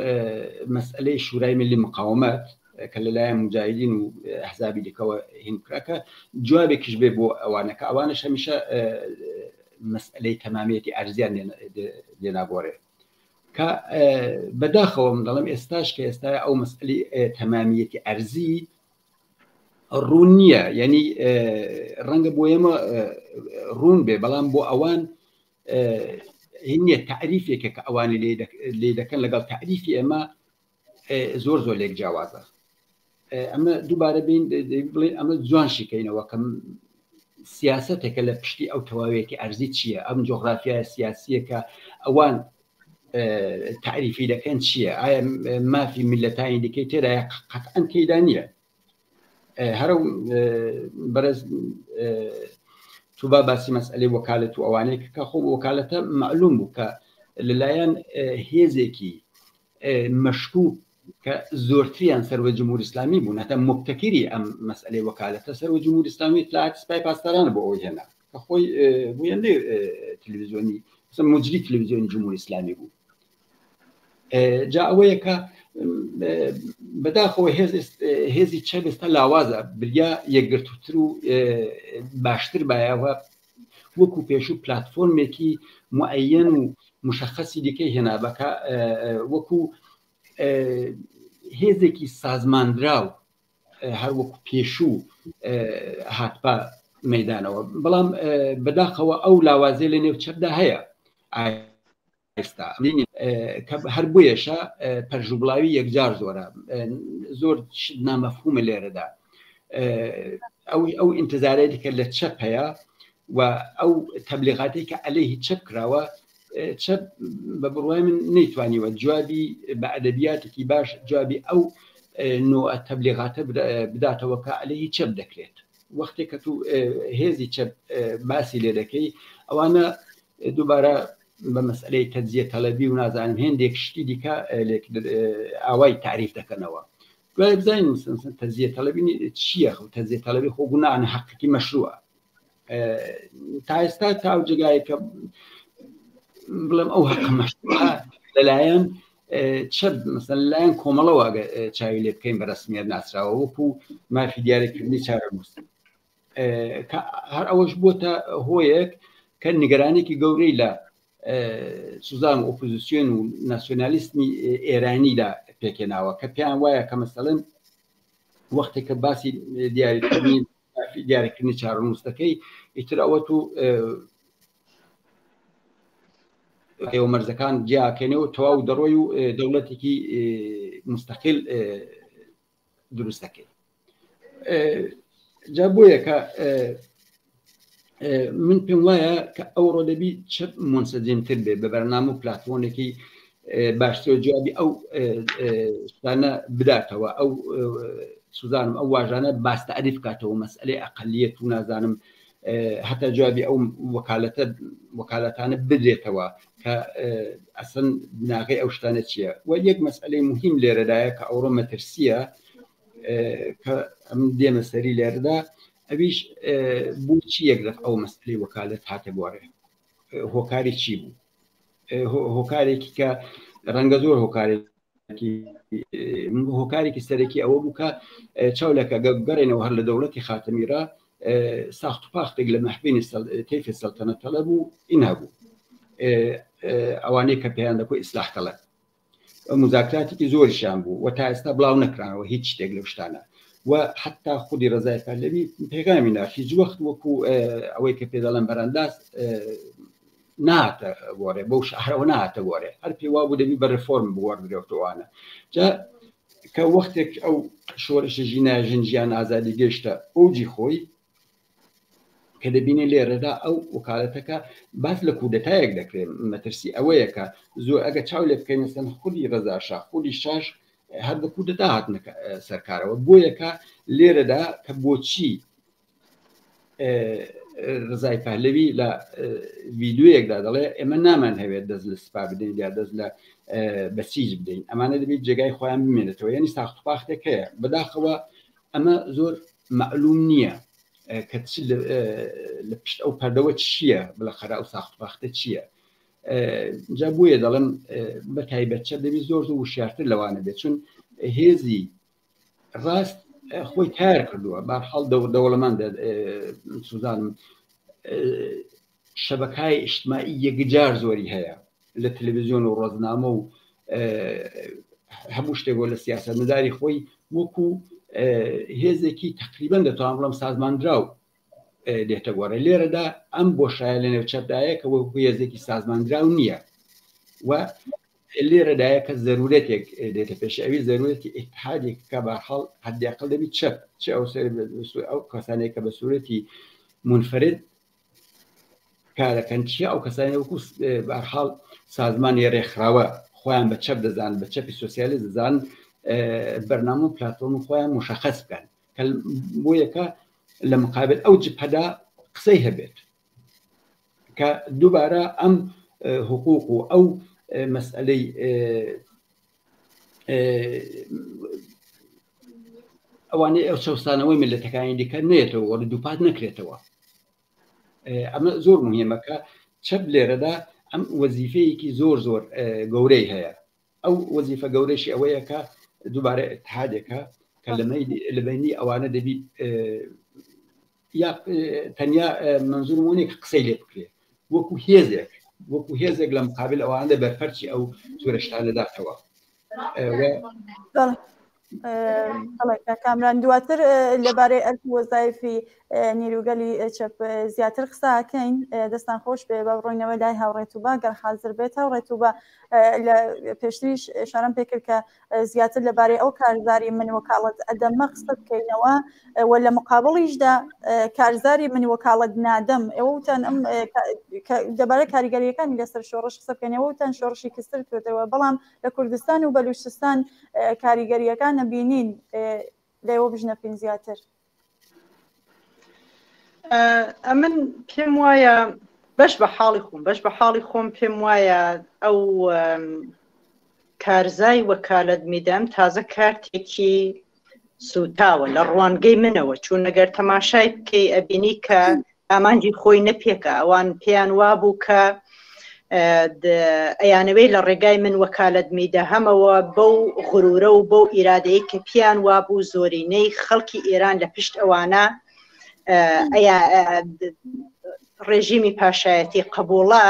مەسئلەی شورای ملی مقاومەت کە لەلایەن مجاهدین و ئەحزابی دیکەوە هینکراکە جوابێکیش بێ بۆ ئەوانە کە ئەوانەش هەمیشە مەسئلەی تەمامیەتی ئەرزیان لێنابۆڕێ کە بەداخەوە من دەڵێم ئێستاش کە ئێستا ئەو مەسئلەی تەمامیەتی ئەرزی ڕوون نییە یعنی ڕەنگە بۆ ئێمە ڕوون بێ بەڵام بۆ ئەوان هینیە تعریفێکە کە ئەوانی لێ دەکەن لەگەڵ تعریفی ئێمە زۆر زۆر لێک جیاوازە ئەمە دووبارە بین بڵێن ئەمە جوان شیکەینەوە کەم سیاسەتێکە لە پشتی ئەو تەواوێتی ئەرزی چییە ئەم جۆغرافیای سیاسیە کە ئەوان تعریفی دەکەن چییە ئایا مافی میلەتانی دیکەی تێدا قەتعەن تێدا نییە هەرو بەرز تو با باسی مەسئلەی وەکالەت و ئەوانەیە کە خۆ وەکالەتە معلوم بوو کە لەلایەن هێزێکی مەشکوک کە زۆرتریان سەروە جمهوری ئیسلامی بوون هەتا مبتەکری ئەم مەسئلەی وەکالەتە سەروە جمهوری ئیسلامی اطلاعات سپای پاسداران بۆ ئەوی هێنا کە خۆی بوویەندەی تەلەڤیزیۆنی مجری تەلەڤیزیۆنی جمهوری ئیسلامی بوو جا ئەوەیە کە بەداخەوە هێزی چەپ ئێستا لاوازە بریا یەکگرتووتر و باشتر بایەوە وەکو پێشوو پلاتفۆرمێکی معەیەن و مشخصی دیکەی هێنا بەکە وەکو هێزێکی سازماندراو هەر وەکو پێشوو هاتبا مەیدانەوە بەڵام بەداخەوە ئەو لاوازێ لە نێو چەپدا هەیە ئێستا هەر بۆیەشە پەرژوبڵاوی یەکجار زۆرە زۆر نامەفهومە لێرەدا ئەو ئینتزارێتی کە لە چەپ هەیە و ئەو تەبلیغاتی کە عەلەیهی چەپ کراوە چەپ بە بڕوای من نەیتوانیوە جوابی بە ئەدەبیاتێکی باش جوابی ئەو نوع تەبلیغاتە بداتەوە کە عەلەیهی چەپ دەکرێت وەختێک کە تو هێزی چەپ باسی لێ دەکەی ئەوانە دووبارە بە مەسئلەی تەجزیە تەلەبی و نازانم هێندێک شتی دیکە ئاوای تعریف دەکەنەوە دوای بزانین تەجزیە تەلەبی چییە تەجزیە تەلەبی خۆ گوناهە حەقیقی مەشروعە تا ئێستا تا ئەو جگایەکە بڵێم ئەو حەق مەشروعە لەلایەن چەپ مەسەڵەن لەلایەن کۆمەڵەوە چاوی لێ بکەین بە ڕەسمیەت ناسراوە وەکو مافی دیارەکردنی چارەنووس هەر ئەوەش بووە هۆیەک کە نیگەرانێکی گەورەی لە سوزان ئۆپۆزیسیۆن و ناسیۆنالیستمی ئێرانیدا پێکێناوە کە پێیان وایە کە مەسەڵەن وەختێک کە باسی دیارەکردنی چارەنووس دەکەی ئیتر ئەوە تو مەرزەکان جیاکەنەوە تەواو دەڕۆی و دەوڵەتێکی مستەقیل دروست دەکەی جا بۆیە کە من پێم وایە کە ئەوڕۆ دەبی چ منسەجمتر بێ بە بەرنامە و پلاتفۆنێکی باشتر جوابی ئەو شتانە بداتەوە ئەو سوزانم ئەو واژانە باستەعریف بکاتەوە مەسئلەی ئەقەلیەت و نازانم حتا جوابی ئەو وەکالەتانە بدرێتەوە کە ئەسن بناغی ئەو شتانە چییە و یەک مەسئلەی مهم لێرەدایە کە ئەوڕۆ مەترسیە کە ئەم دێمە سەری لێرەدا ئەویش بۆچی یەکدەف ئەو مەسئلەی وەکالەت هاتە بوارێ هۆکاری چی بوو هۆکارێکی کە ڕەنگە زۆر هۆکارێکی سەرەکی ئەوە بوو کە چاولەکە گەڕێنەوە هەر لە دەوڵەتی خاتەمیرە ساخت و پاختێک لە مەحبینی تەیفی سەڵتەنەت تەڵەب بوو ئینا بوو ئەوانەی کە پێیان دەکۆی ئیسلاح تەڵەب مذاکراتێکی زۆریشیان بوو و تا ئێستا بڵاو نەکرانەوە هیچ شتێک لەو شتانە و حتا خودی ڕزای پەرلەوی پێغامی نا هیچ وەخت وەکو ئەوەی کە پێ دەڵێن بەرانداز ناتە گۆڕێ بەو شەهرەوە ناتە گۆڕێ هەر پێی وا بوو دەبی بە ڕێفۆرم بوەردرێتەوەوانە جا کە وەختێک ئەو شۆڕشە ژینای ژنجیان ئازادی گەشتە ئەوجی خۆی کە دەبینێ لێرەدا ئەو وکالەتەکە باس لە کودەتایەک دەکرێت مەترسی ئەوەیە کە زۆر ئەگە چاو لێ بکەین مەسەن خودی ڕەزا شاه خودی شاش هەر بە کودەتا هاتنە سەرکارەوە بۆیەکە لێرەدا کە بۆچی ڕزای پەهلەوی لە ڤیدیۆیەکدا دەڵێ ئێمە نامان هەوێت دەست لە سوپا بدەین یا دەست لە بەسیج بدەین ئەمانە دەبێت جێگای خۆیان بمێنێتەوە یعنی ساخت و پاختێک هەیە بەداخەوە ئەمە زۆر معلوم نییە کە لە پشت ئەو پەردەوە چییە بڵەخەرا ئەو ساخت و پاختە چییە جا بۆیە دەڵێم بە تایبەتچە دەبێت زۆر زۆر وشیارتر لەوانە بێت چون هێزی ڕاست خۆی تار کردووە بەرحاڵ دەوڵەمەند سوزانم شەبەکەی ئیجتماعی یەکجار زۆری هەیە لە تەلەڤیزیۆن و ڕۆژنامە و هەموو شتێک لە سیاسەتمەداری خۆی وەکو هێزێکی تقریباً دەتوانم بڵێم سازماندراو دێتە گۆڕێ لێرەدا ئەم بۆشایە لە نێوچەپدایە کە وەکو هێزێکی سازماندراو نییە و لێرەدایە کە زەرورەتێک دێتە پێش ئەوی زەرورەتی ئیتحادێک کە بەرحاڵ حەدیاقل دەبێت چەپ چ ئەو کەسانێک کە بە سوورەتی منفرد کارەکەن چیە ئەو کەسانی وەکو بەرحاڵ سازمانی ڕێکخراوە خۆیان بە چەپ دەزانن بە چەپی سۆسیالیست دەزانن بەرنامە و پلاتفۆرم خۆیان مشخص بکەن کە بۆیەکە لە مقابل ئەو جبهەدا قسەی هەبێت کە دووبارە ئەم حقوق و ئەو مەسئلەی ئەوانەی ئەو چەوسانەوەی ملەتەکانی دیکە نێتەوە وەڵ دووپات نەکرێتەوە ئەمە زۆر مهمەکە چەپ لێرەدا ئەم وەزیفەیەکی زۆر زۆر گەورەی هەیە ئەو وەزیفە گەورەشی ئەوەیە کە دووبارە اتحادێکە کە لە بینی ئەوانە دەبیت یا تەنیا منزورمونێک قسەی لێ بکرێت وەکو هێزێک لە مقابل ئەوانە بەرپەرچی ئەو جۆرەشتانە داتەوە کامران دواتر لەبارەی ئەرک وەزایفی نیروگەلی چەپ زیاتر قساکەین دەستان خۆش بێ بە بڕۆینەوە لای هاوڕێتوبە گەر حاضر بێت هاوڕێتوبە لە پێشتریش شارم پێ کرد کە زیاتر لەبارەی ئەو کارزاری من وەکاڵەت ئەدەمە قسە بکەینەوە و لە مقابڵیشدا کارزاری من وەکاڵەت نادەم ئێوەتان ئەم دەبارە کاریگەریەکانی لەسەر شۆڕش قسە بکەنەوەتان شۆڕشی کەستر کردەوە بەڵام لە کوردستان و بەلوچستان کاریگەریەکان نەبینین لێوە بژنەپین زیاتر ئەمن پێم وایە بەش بە حاڵی خۆم پێم وایە ئەو کارزای وەکالەت میدەم تازە کارتێکی سوتاوە لە ڕوانگەی منەوە چون ئەگەر تەماشای بکەی ئەبینی کە ئامانجی خۆی نەپێکە ئەوان پێیان وابوو کە ئەیانەوەی لە ڕێگای من وەکالەت میدە هەمەوە بەو غرورە و بەو ئیرادەیە کە پیان وابوو زۆرینەی خەڵکی ئێران لە پشت ئەوانە ڕێژیمی پاشایەتی قبوڵە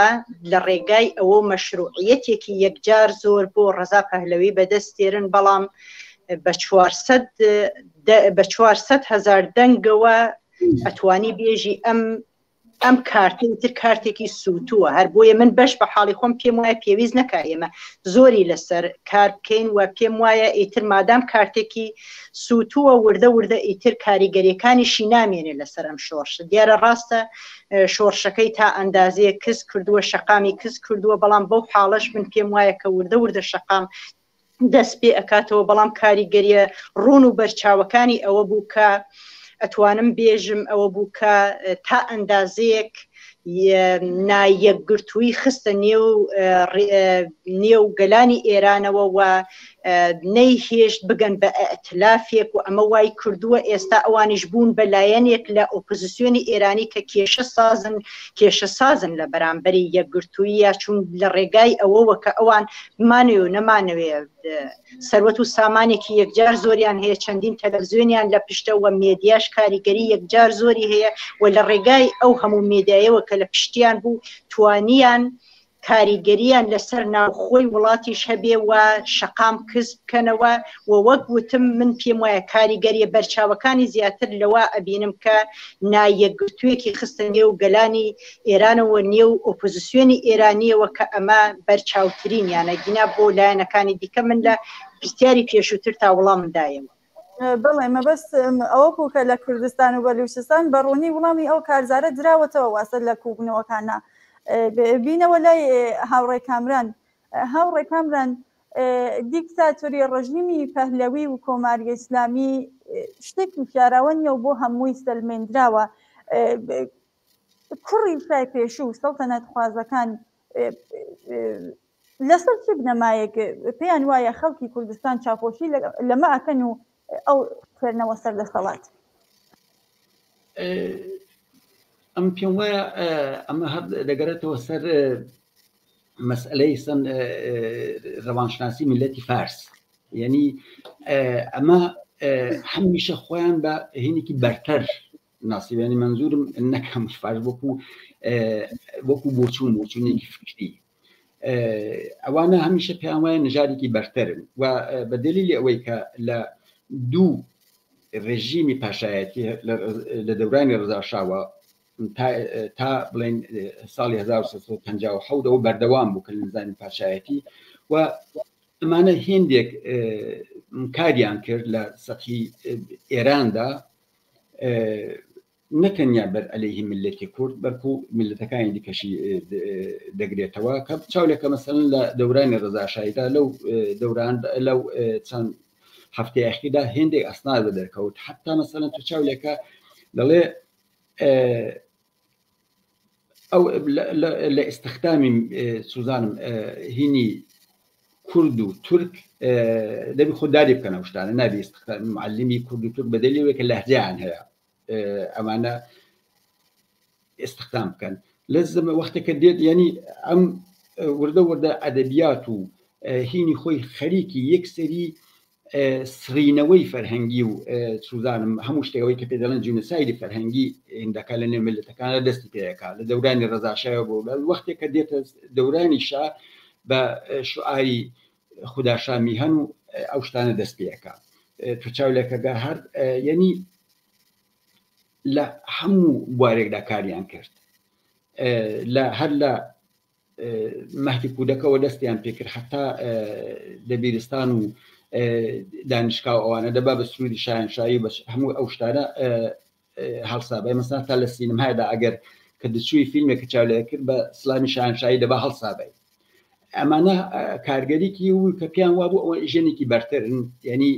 لە ڕێگای ئەوە مەشروعیەتێکی یەکجار زۆر بۆ ڕەزا پەهلەوی بەدەستێرن بەڵام بە 400,000 دەنگەوە ئەتوانی بێژی ئەم ئەم کارتە تر کارتێکی سووتووە هەر بۆیە من بەش بە حاڵی خۆم پێم وایە پێویست نەکا ئێمە زۆری لەسەر کار بکەین و پێم وایە ئیتر مادام کارتێکی سووتووە وردە وردە ئیتر کاریگەریەکانیشی نامێنێ لەسەر ئەم شۆڕشە دیارە ڕاستە شۆڕشەکەی تا ئەندازەیە کەس کردووە شەقامی کەس کردووە بەڵام بەو حاڵش من پێم وایە کە وردە وردە شەقام دەست پێ ئەکاتەوە بەڵام کاریگەریە ڕوون و بەرچاوەکانی ئەوە بوو کە ئەتوانم بێژم ئەوە بوو کە تا ئەندازەیەک نایەکگرتووی خستە نێو گەلانی ئێرانەوە و نەیهێشت بگەن بە ئەتلافێک و ئەمە وای کردووە ئێستا ئەوانیش بوون بە لایەنێک لە ئۆپۆزیسیۆنی ئێرانی کە کێشە سازن لە بەرامبەری یەکگرتووی یا چون لە ڕێگای ئەوەوە کە ئەوان بمانەوێ و نەمانەوێ سەروەت و سامانێکی یەکجار زۆریان هەیە چەندین تەلەڤیزیۆنیان لە پشتەوە مێدیاش کاریگەری یەکجار زۆری هەیە و لە ڕێگای ئەو هەموو مێدایەوە کە لە پشتیان بوو توانیان کاریگەریان لەسەر ناوخۆی وڵاتیش هەبێ و شەقام کەسب بکەنەوە و وەک وتم من پێم وایە کاریگەریە بەرچاوەکانی زیاتر لەوە ئەبینم کە نایەکگرتوویەکی خستە نێو گەلانی ئێرانەوە نێو ئۆپۆزیسیۆنی ئێرانیەوە کە ئەمە بەرچاوترین یانە گینا بۆ لایەنەکانی دیکە من لە پرسیاری پێشووتر تا وەڵامدایەوە بڵێ مەبەست ئەوە بوو کە لە کوردستان و بەلوچستان بەڕوونی وڵامی ئەو کارزارە دراوەتەوە واسە لە کوبنەوەکانە بینەوە لای هاوڕێ کامران هاوڕێ کامران دیکتاتۆری ڕژیمی پەهلەوی و کۆماری ئیسلامی شتێکی پیاراوە نیە و بۆ هەمووی سەلمێنراوە کوڕی شای پێشوو سەڵتەنەت خوازەکان لەسەر چ بنەمایەک پێیان وایە خەڵکی کوردستان چاپۆشی لەمە ئەکەن و ئەو خوێرنەوە سەر دەسەڵات ئەم پێم وایە ئەمە هەر دەگەرێتەوە سەر مەسئلەی سن ڕەوانشناسی میلەتی فارس یعنی ئەمە هەمیشە خۆیان بە هینێکی بەرتەر ناسیبێنی منزورم نەکەم فارس وەکو بۆچوونێکی فکری ئەوانە هەمیشە پێیان وایە نژادێکی بەرتەرن و بە دلیلی ئەوەی کە لە دوو ڕێژیمی پاشایەتی لە دەورانی ڕزا شاوە تا بڵێن ساڵی 1950 و بەردەوام بوو کە نظامی پاشایەتی و ئەمانە هێندێک کاریان کرد لە سەحی ئێراندا نەتەنیا بەر ئەلەیهی ملەتی کورد بەڵکو ملەتەکانی دیکەشی دەگرێتەوە کە چاولێکە مەسەڵەن لە دەورانی ڕزاشاییدا لەو چەند هەفتەی ئەخیردا هێندێک ئەسناد دەرکەوت حتا مەسەڵەن تو چاولێکە دەڵێ ئەو لە ئستخدامی سوزانم هینی کورد و تورک دەبی خۆداری بکەنە شتانە نابی استخدامی معلمی کورد و تورک بەدەلیەوەی کە لەهجەیان هەیە ئەمانە استخدام بکەن لەزم وەختێکە دێت ینی ئەم وردە ئەدەبیات و هینی خۆی خەریکی یەکسەری سرینەوەی فەرهەنگی و سوزانم هەموو شتێکەوەی کە پێ دەڵێن جونسایدی فەرهەنگی هێندەکە لە نێو ملەتەکانە دەستی پێەکە لە دەورانی ڕەزاشایەوە بۆ وەختێکە دێتە دەورانی شا بە شعاری خوداشامی هەن و ئەو شتانە دەست پێەکە تو چاولێکەگە هەر یعنی لە هەموو بوارێکدا کاریان کرد هەر لە مەهدی کودەکەەوە دەستیان پێکرد حتا دەبیرستان و دانیشگاه ئەوانە دەبا بە سرودی شاهنشاهی بە هەموو ئەو شتانە هەڵسابای مەسەڵەن تا لە سینەمادا ئەگەر کە دەچووی فیلمێکە چاولێک کرد بە سلامی شاهنشاهی دەبا هەڵسابای ئەمانە کارگەریکی و کە پیان وابوو ئەوە ژێنێکی بەرترن یعنی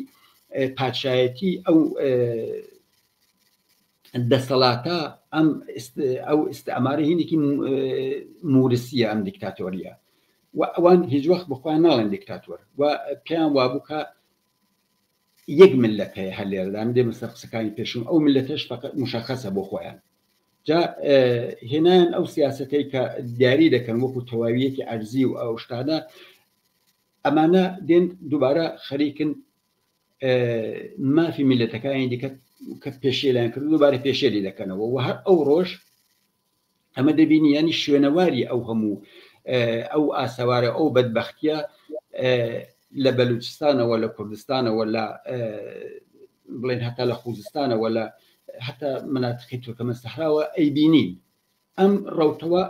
پادشایەتی ئەو دەسەڵاتە ئەو ئستعمارە هینێکی مورسیە ئەم دیکتاتۆریە و ئەوان هیچ وەخت بخۆیان ناڵێن دیکتاتۆر و پێیان وابوو کە یەک ملت هەیە هەر لێرەدا دێ مەسەر قسەکانی پێشوم ئەو ملەتەش فەقەت مشەخەسە بۆ خۆیان جا هێنان ئەو سیاسەتەی کە دیاری دەکەن وەکو تەواویەکی ئەرزی و ئەو شتانە ئەمانە دێن دووبارە خەریکن مافی ملەتەکانی دیکە کە پێشێلیان کرد دووبارە پێشێلی دەکەنەوە و هەر ئەو ڕۆژ ئەمە دەبینی ینی شوێنەواری ئەو هەموو ئەو ئاسەوارە ئەو بەدبەختیە لە بەلوچستانەوە لە کوردستانەوە لە بڵێن هەتا لە خوزستانەوە لە حتا مناتقی تورکمەن سەحراوە ئەیبینین ام روتوا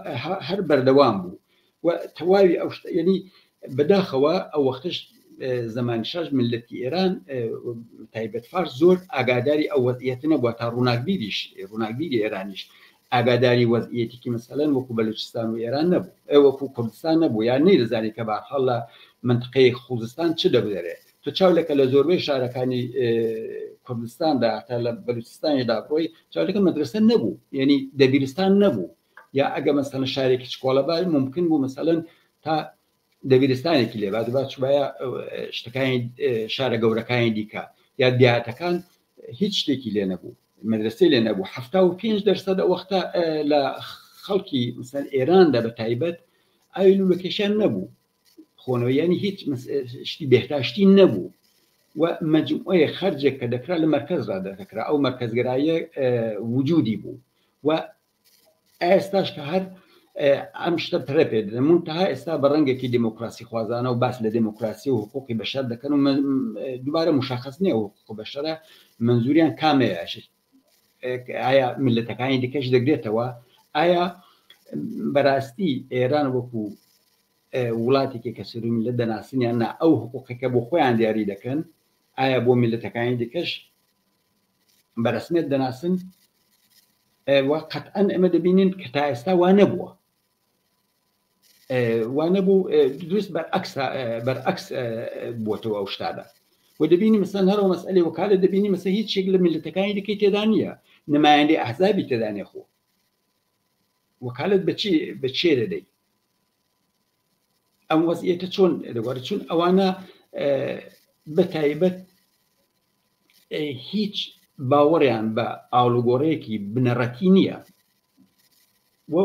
هر بردوام بو وتواوي او يعني بداخوا او وقتش زمان شاج ملتی ایران تایبەت فارس زۆر ئاگاداری ئەو وەزعیەتە نەبووە تا ڕووناکبیری ئێرانیش ئاگاداری وەزعیەتێکی مەسەلەن وەکو بەلوچستان و ئێران نەبوو وەکو کوردستان نەبوو یان نەیدەزانی کە بەرحاڵ لە منطقەی خوزستان چ دەبدرێت تۆ چاولەکە لە زۆربەی شارەکانی کوردستاندا تا لە بەلوچستانیدا بڕۆی چاولەکە مەدرسە نەبوو یعنی دەبیرستان نەبوو یا ئەگە مەسەلەن شارێکی چکۆڵەبار ممکن بوو مەسەلەن تا دەبیرستانێکی لێ بعد چوایە شتەکانی شارە گەورەکانی دیکە یا دیاتەکان هیچ شتێکی لێ نەبوو مەدرسەی لێ نەبوو 75% وەختە لە خەڵکی مثلا ئێراندا بە تایبەت ئاوی لوکیشن نەبوو خۆنەوە ینی هیچ شتی بێهتاشتی نەبوو و مەجموعەیە خەرجێک کە دەکرا لە مەرکەزدا دەکرا ئەو مەرکەزگرایە وجودی بوو و ئێستاش کە هەر ئەم شتە پرە پێ دەدەن منتەها ئێستا بە ڕەنگێکی دیموکراسی خوازانە و باس لە دیموکراسی و حقوقی بەشەر دەکەن و دووبارە مشخص نییە و حقوق بەشەرە منزوریان کامەیە ئایا ملەتەکانی دیکەش دەگرێتەوە ئایا بەراستی ئێران وەکو وڵاتێکی کە سەروی ملت دەناسنیان نا ئەو حقوقەکە بۆ خۆیان دیاری دەکەن ئایا بۆ ملەتەکانی دیکەش بەرەسمیت دەناسن و قەتعەن ئێمە دەبینین کە تا ئێستا وا نەبووە دروست بەرعەکس بووەتەوە ئەو شتادا و دەبینی مەسەلەن هەرەوە مەسئلەی وەکالە دەبینی مەسەلەن هیچ شتێک لە ملەتەکانی دیکەی تێدا نییە نمایەندەی ئەحزابی تێدا نیە خۆ وەکالەت بە چێ دەدەی ئەم وەزعیەتە چۆن دەگوارێت چون ئەوانە بەتایبەت هیچ باوەڕیان بە ئاڵوگۆڕەیەکی بنەڕەتی نییە و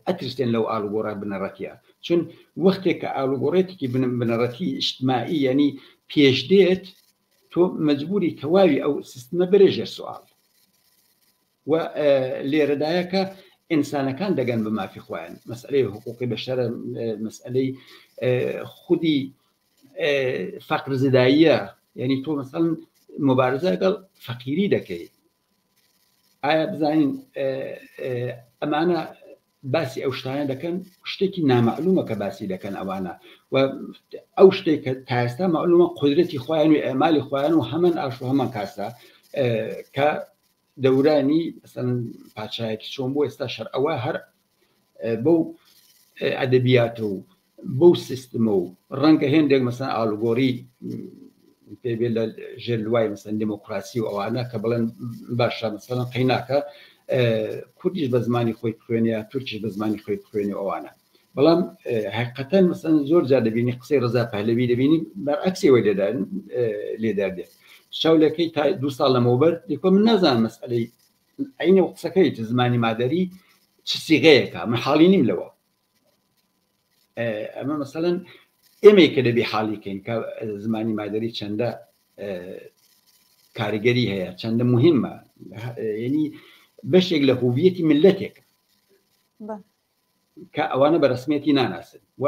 ئەترسێن لەو ئاڵوگۆڕە بنەڕەتیە چون وەختێک کە ئاڵوگۆڕێتێکی بنەڕەتی ئیجتماعی یعنی پێش دێت تۆ مەجبوری تەواوی ئەو سیستمە بەرێژێ سوال و لێرەدایە کە ئینسانەکان دەگەن بە مافی خۆیان مەسئلەی حقوقی بەشەرە مەسئلەی خودی فەقر زداییە یعنی تۆ مەسەڵەن مبارزە لەگەڵ فەقیری دەکەی ئایا بزانین ئەمانە باسی ئەو شتانە دەکەن شتێکی نامەعلومە کە باسی دەکەن ئەوانە و ئەو شتێک کە تا ئێستا مەعلومە قودرەتی خۆیان و ئەمالی خۆیان و هەمان ئاش و هەمان کاسە کە دەورانی مەسەڵەن پادشایەکی چۆن بۆ ئێستا شەرعەوە هەر بەو ئەدەبیاتە و بەو سیستمە و ڕەنگە هێندێک مەسەڵەن ئاڵوگۆڕی پێبێت لە ژێر دوای مەسەڵەن دیموکراسی و ئەوانە کە بڵێن باشە مەسەڵەن قەیناکە کوردیش بە زمانی خۆی بخوێنێ یا تورکیش بە زمانی خۆی بخوێنێ ئەوانە بەڵام حقیقەتەن مەسەڵەن زۆر جار دەبینی قسەی ڕزا پەهلەوی دەبینی بەرعەکسیەوەی لێدەردێت شاولەکەی تا 2 ساڵ لەمەوبەر دیکۆ من نازانم مەسئلەی عینە قسەکەی زمانی مادەری چ سیغەیەکە من حاڵی نیم لەوە ئەمە مەسەڵەن ئێمەی کە دەبێ حاڵیکەین کە زمانی مادەری چەندە کاریگەری هەیە چەندە مهمە یعنی بەشێک لە هویەتی ملەتێک کە ئەوانە بە ڕسمیەتی ناناسن و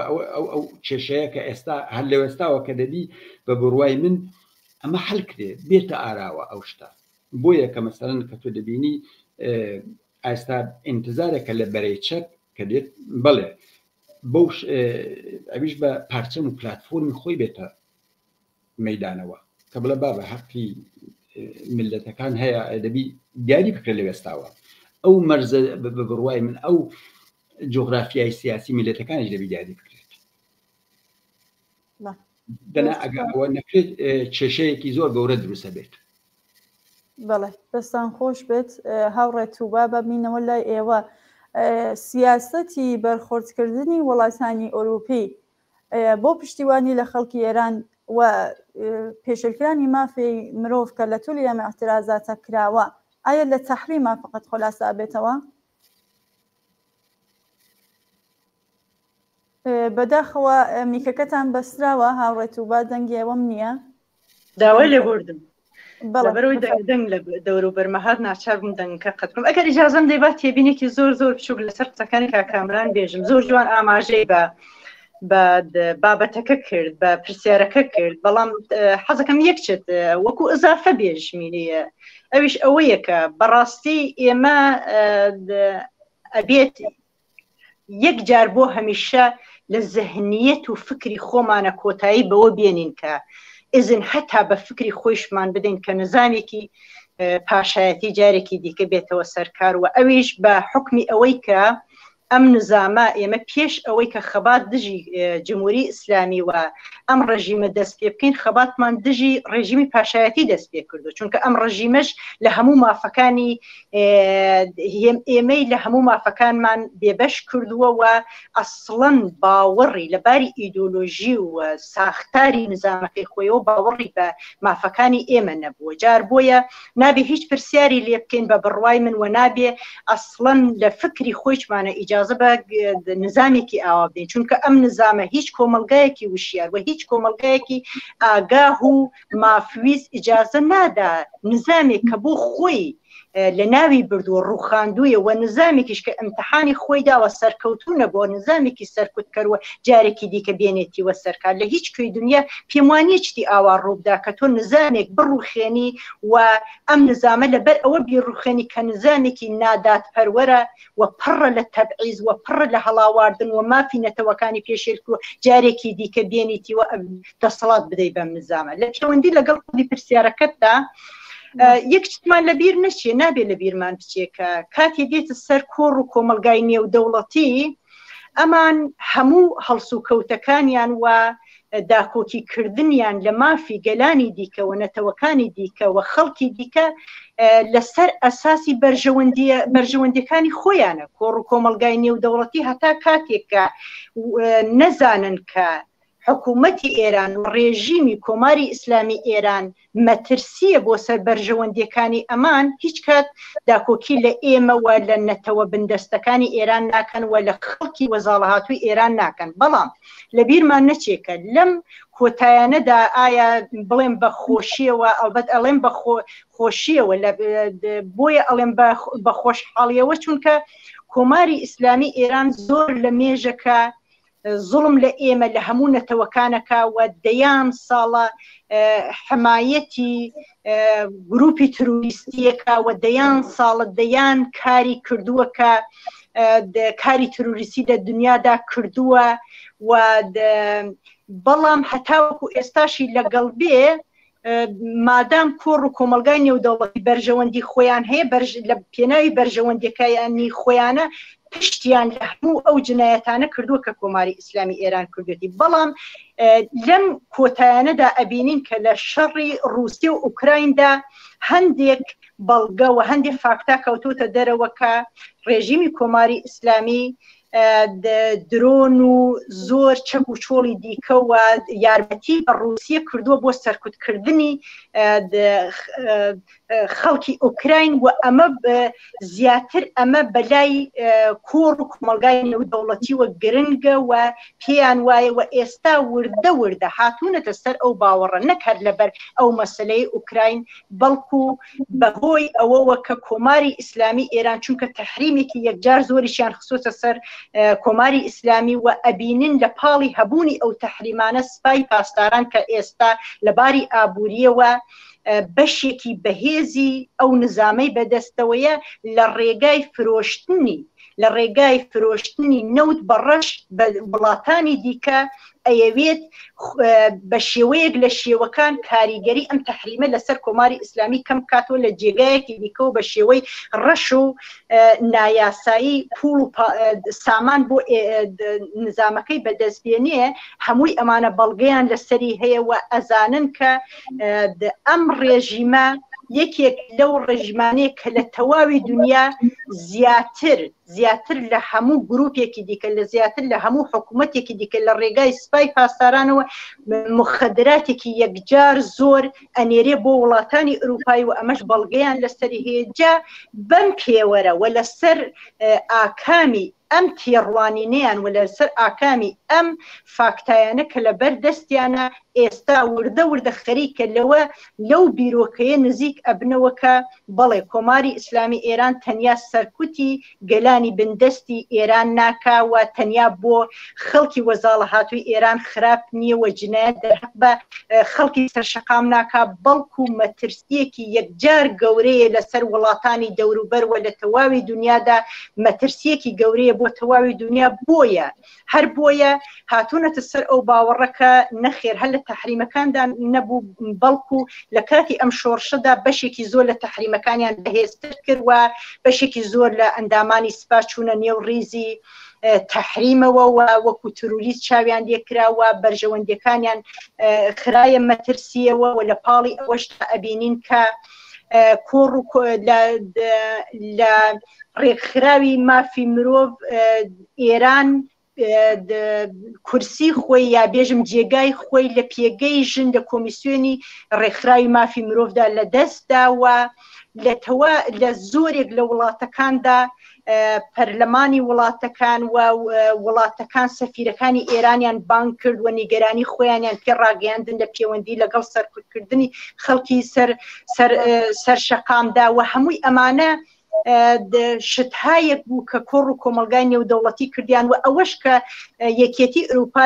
ئەو کێشەیە کە ئێستا هەر لە ئێستاوە کە دەبی بە بڕوای من ئەمە حەل کرێ بێتە ئاراوە ئەو شتە بۆیە کە مەسەڵەن کە تۆ دەبینی ئێستا ئینتزارێکە لە بەرەی چەک کە دێت بڵێ بەوش ئەویش بە پارچەم و پلاتفۆرمی خۆی بێتە مەیدانەوە کە بڵێ بابە حەقی ملەتەکان هەیە دەبی دیاری بکرێت لە وێستاوە ئەو مەرزە بە بڕوای من ئەو جغرافیای سیاسی ملەتەکانیش دەبی دیاری بکرێت دەنا ئەگەڕەوە نەکرێت کێشەیەکی زۆر گەورە دروستە بێت بەڵێ دەستان خۆش بێت هاوڕێت تووبا ببینەوە لای ئێوە سیاسەتی بەرخۆردکردنی وڵاتانی ئۆروپی بۆ پشتیوانی لە خەڵکی ئێران و پێشلکرانی مافی مرۆڤ کە لە توولی ئەمە اعتراضاتە کراوە ئایا لە تەحریما فقط خۆلاسا بێتەوە؟ بەداخەوە میکەکەتان بەستراوە هاوڕێت و با دەنگی ئەوەم نییە؟ داوای لێ بردم بەرەوەی دەنگ لە دەور و بەرمەهات ناچار بووم دەنگەکە قەتکم ئەگەر ئیجازەم دەیبات تێبینێکی زۆر زۆر بچووک لەسەر قسەکانی کاکامران بێژم زۆر جوان ئاماژەی بە بابەتەکە کرد بە پرسیارەکە کرد بەڵام حەزەکەم یەکچێت وەکو ئەزافە بێژمینەیە ئەویش ئەوەیە کە بەڕاستی ئێمە ئەبێت یەک جار بۆ هەمیشە لە زەهنیەت و فکری خۆمانە کۆتایی بەوە بێنین کە ئذن هەتا بە فکری خۆشمان بدەین کە نظامێکی پاشایەتی جارێکی دیکە بێتەوە سەرکار و ئەویش بە حکمی ئەوەی کە ئەم نظامە ئێمە پێش ئەوەی کە خەبات دژی جمهوری ئیسلامی و ئەم ڕژیمە دەست پێ بکەین خەباتمان دژی ڕێژیمی پاشایەتی دەست پێ کردو چونکە ئەم ڕژیمەش لە هەموو مافەکانی ئێمەی لە هەموو مافەکانمان بێبەش کردووە و ئەسڵەن باوەڕی لەباری ئیدۆلۆژی و ساختاری نظامەکەی خۆیەوە باوەڕی بە مافەکانی ئێمە نەبووە جار بۆیە نابێ هیچ پرسیاری لێ بکەین بە بڕوای من و نابێ ئەسڵەن لە فکری خۆیشمانە ئیجازە بە نظامێکی ئاوا بدەین چونکە ئەم نظامە هیچ کۆمەلگایەکی وشیار و هیچ کۆمەلگایەکی ئاگاه و مافویست ئیجازە نادا نظامێک کە بۆ خۆی لە ناوی بردووە ڕووخاندوویە و نظامێکیش کە ئەمتحانی خۆی داوە سەرکەوتونە بۆ نظامێکی سەرکوت کردووە جارێکی دیکە بێنێتیوە سەرکار لە هیچ کوێی دنیا پێم وانیە چتی ئاوا ڕووبدا کە تۆ نظامێک بڕووخێنی و ئەم نظامە لەبەر ئەوە بیڕووخێنی کە نظامێکی ناداتپەروەرە و پڕە لە تەبعیز و پڕە لە هەڵاواردن و مافی نەتەوەکانی پێشێلکو جارێکی دیکە بێنیتیوە دەسەڵات بدەی بەم نظامە لە پەیوەندی لەگەڵ خودی پرسیارەکەتدا یەک شتمان لەبیر نەچێ نابێت لە بیرمان بچێکە کاتی دێتە سەر کۆڕ و کۆمەلگای نێودەوڵەتی ئەمان هەموو هەڵسوکەوتەکانیان و داکۆکی کردنیان لە مافی گەلانی دیکە و نەتەوەکانی دیکە و خەڵکی دیکە لەسەر ئەساسی بەرژەوەندەکانی خۆیانە کۆڕ و کۆمەلگای نێودەوڵەتی هەتا کاتێکە نەزانن کە حکوومەتی ئێران و ڕێژیمی کۆماری ئیسلامی ئێران مەترسیە بۆ سەر بەرژەوەندەکانی ئەمان هیچ کات داکۆکی لە ئێمەوە لە نەتەوە بندەستەکانی ئێران ناکەن و لە خەڵکی وەزاڵەهاتووی ئێران ناکەن بەڵام لە بیرمان نەچێکە لەم کۆتایانەدا ئایا بڵێم بە خۆشیەوە ئەلبەت ئەڵێم بە خۆشیەوە بۆیە ئەڵێم بە خۆشحاڵیەوە چونکە کۆماری ئیسلامی ئێران زۆر لە مێژەکە زڵم لە ئێمە لە هەموو نەتەوەکانەکە و دەیان ساڵە حمایەتی گروپی تروریستیەکە و دەیان ساڵە دەیان کاری کردووە کە کاری تروریستی لە دنیادا کردووە و بەڵام هەتاوەکو ئێستاشی لەگەڵ بێ مادام کۆڕ و کۆمەلگای نێودەوڵەتی بەرژەوەندی خۆیان هەیە لە پێناوی بەرژەوەندەکانی خۆیانە پشتیان لە هەموو ئەو جنایەتانە کردووە کە کۆماری ئیسلامی ئێران کردوێتی بەڵام لەم کۆتایانەدا ئەبینین کە لە شەڕی رووسیا و ئوکرایندا هەندێک بەڵگە و هەندێک فاکتا کەوتوتە دەرەوە کە ڕێژیمی کۆماری ئیسلامی درۆن و زۆر چەک و چۆڵی دیکە و یارمەتی بە رووسیا کردووە بۆ سەرکوتکردنی خەڵکی ئوکراین و ئەمە زیاتر ئەمە بەلای کۆڕ و کۆمەلگای نێودەوڵەتی وە گرنگە و پێیان وایە و ئێستا وردە وردە هاتوونەتە سەر ئەو باوەڕە نەکات لەبەر ئەو مەسلەی ئوکراین بەڵکو بەهۆی ئەوەوە کە کۆماری ئیسلامی ئێران چونکە تەحریمێکی یەکجار زۆریشیان خصوصە سەر کۆماری ئیسلامی و ئەبینن لە پاڵی هەبوونی ئەو تەحریمانە سپای پاسداران کە ئێستا لەباری ئابووریەوە بەشێکی بەهێزی ئەو نظامەی بەدەستەوەیە لە ڕێگای فرۆشتنی نەوت بەڕەش بە وڵاتانی دیکە ئەیەوێت بە شێوەیەک لە شێوەکان کاریگەری ئەم تەحریمە لەسەر کۆماری ئیسلامی کەم کاتەوە لە جێگایەکی دیکەەوە بە شێوەی ڕەش و نایاسایی پوڵ و سامان بۆ نظامەکەی بەدەستبێنێ هەمووی ئەمانە بەڵگەیان لەسەری هەیە و ئەزانن کە ئەم ڕێژیمە یەکێک لەو ڕێژمانەیە کە لە تەواوی دنیا زیاتر لە هەموو گروپێکی دیکە لە زیاتر لە هەموو حکوومەتێکی دیکە لە ڕێگای سپای پاسدارانەوە مخدراتێکی یەکجار زۆر ئەنێرێ بۆ وڵاتانی ئەوروپای و ئەمەش بەڵگەیان لەسەری هەیە جا بەم پێوەرە و لەسەر ئاکامی ئەم تێڕوانینەیان و لەسەر ئاکامی ئەم فاکتایانە کە لە بەر دەستیانە ئێستا وردە خەریکە لەو بیرۆکەیە نزیک ئەبنەوە کە بەڵێ کۆماری ئیسلامی ئێران تەنیا سەرکوتی گەلانی ئێرانی بندستی ئێران ناکا و تەنیا بۆ خەڵکی وەزاڵە هاتووی ئێران خراپ نییە و جنایەت دەرحەق بە خەڵکی سەرشەقام ناکا بەڵکو مەترسیەکی یەکجار گەورەیە لەسەر وڵاتانی دەوروبەر و لە تەواوی دنیادا مەترسیەکی گەورەیە بۆ تەواوی دنیا بۆیە هەر بۆیە هاتوونەتە سەر ئەو باوەڕەکە نەخێر هەر لە تەحریمەکاندا نەبوو بەڵکو لە کاتی ئەم شۆڕشەدا بەشێکی زۆر لە تەحریمەکانیان بەهێزتر کردوە بەشێکی زۆر لە ئەندامانی سپا چوونە نێو ڕیزی تەحریمەوە و وەکو تروریست چاویان لێکراوە بەرژەوەندەکانیان خرایە مەترسیەوە و لە پاڵی ئەوەشتا ئەبینین کە کۆڕ لە ڕێکخراوی مافی مرۆڤ ئێران کورسی خۆی یا بێژم جێگای خۆی لە پێگەی ژن لە کۆمیسیۆنی ڕێکخراوی مافی مرۆڤدا لە دەستداوە لە زۆرێک لە وڵاتەکاندا پەرلەمانی وڵاتەکان و وڵاتەکان سەفیرەکانی ئێرانیان بانگ کرد و نیگەرانی خۆیانیان پێ ڕاگەیاندن لە پەیوەندی لەگەڵ سەرکوتکردنی خەڵکی سەرشەقامدا و هەمووی ئەمانە شتهایەک بوو کە کۆڕ و کۆمەلگای نێودەوڵەتی کردیان و ئەوەش کە یەکێتی ئەوروپا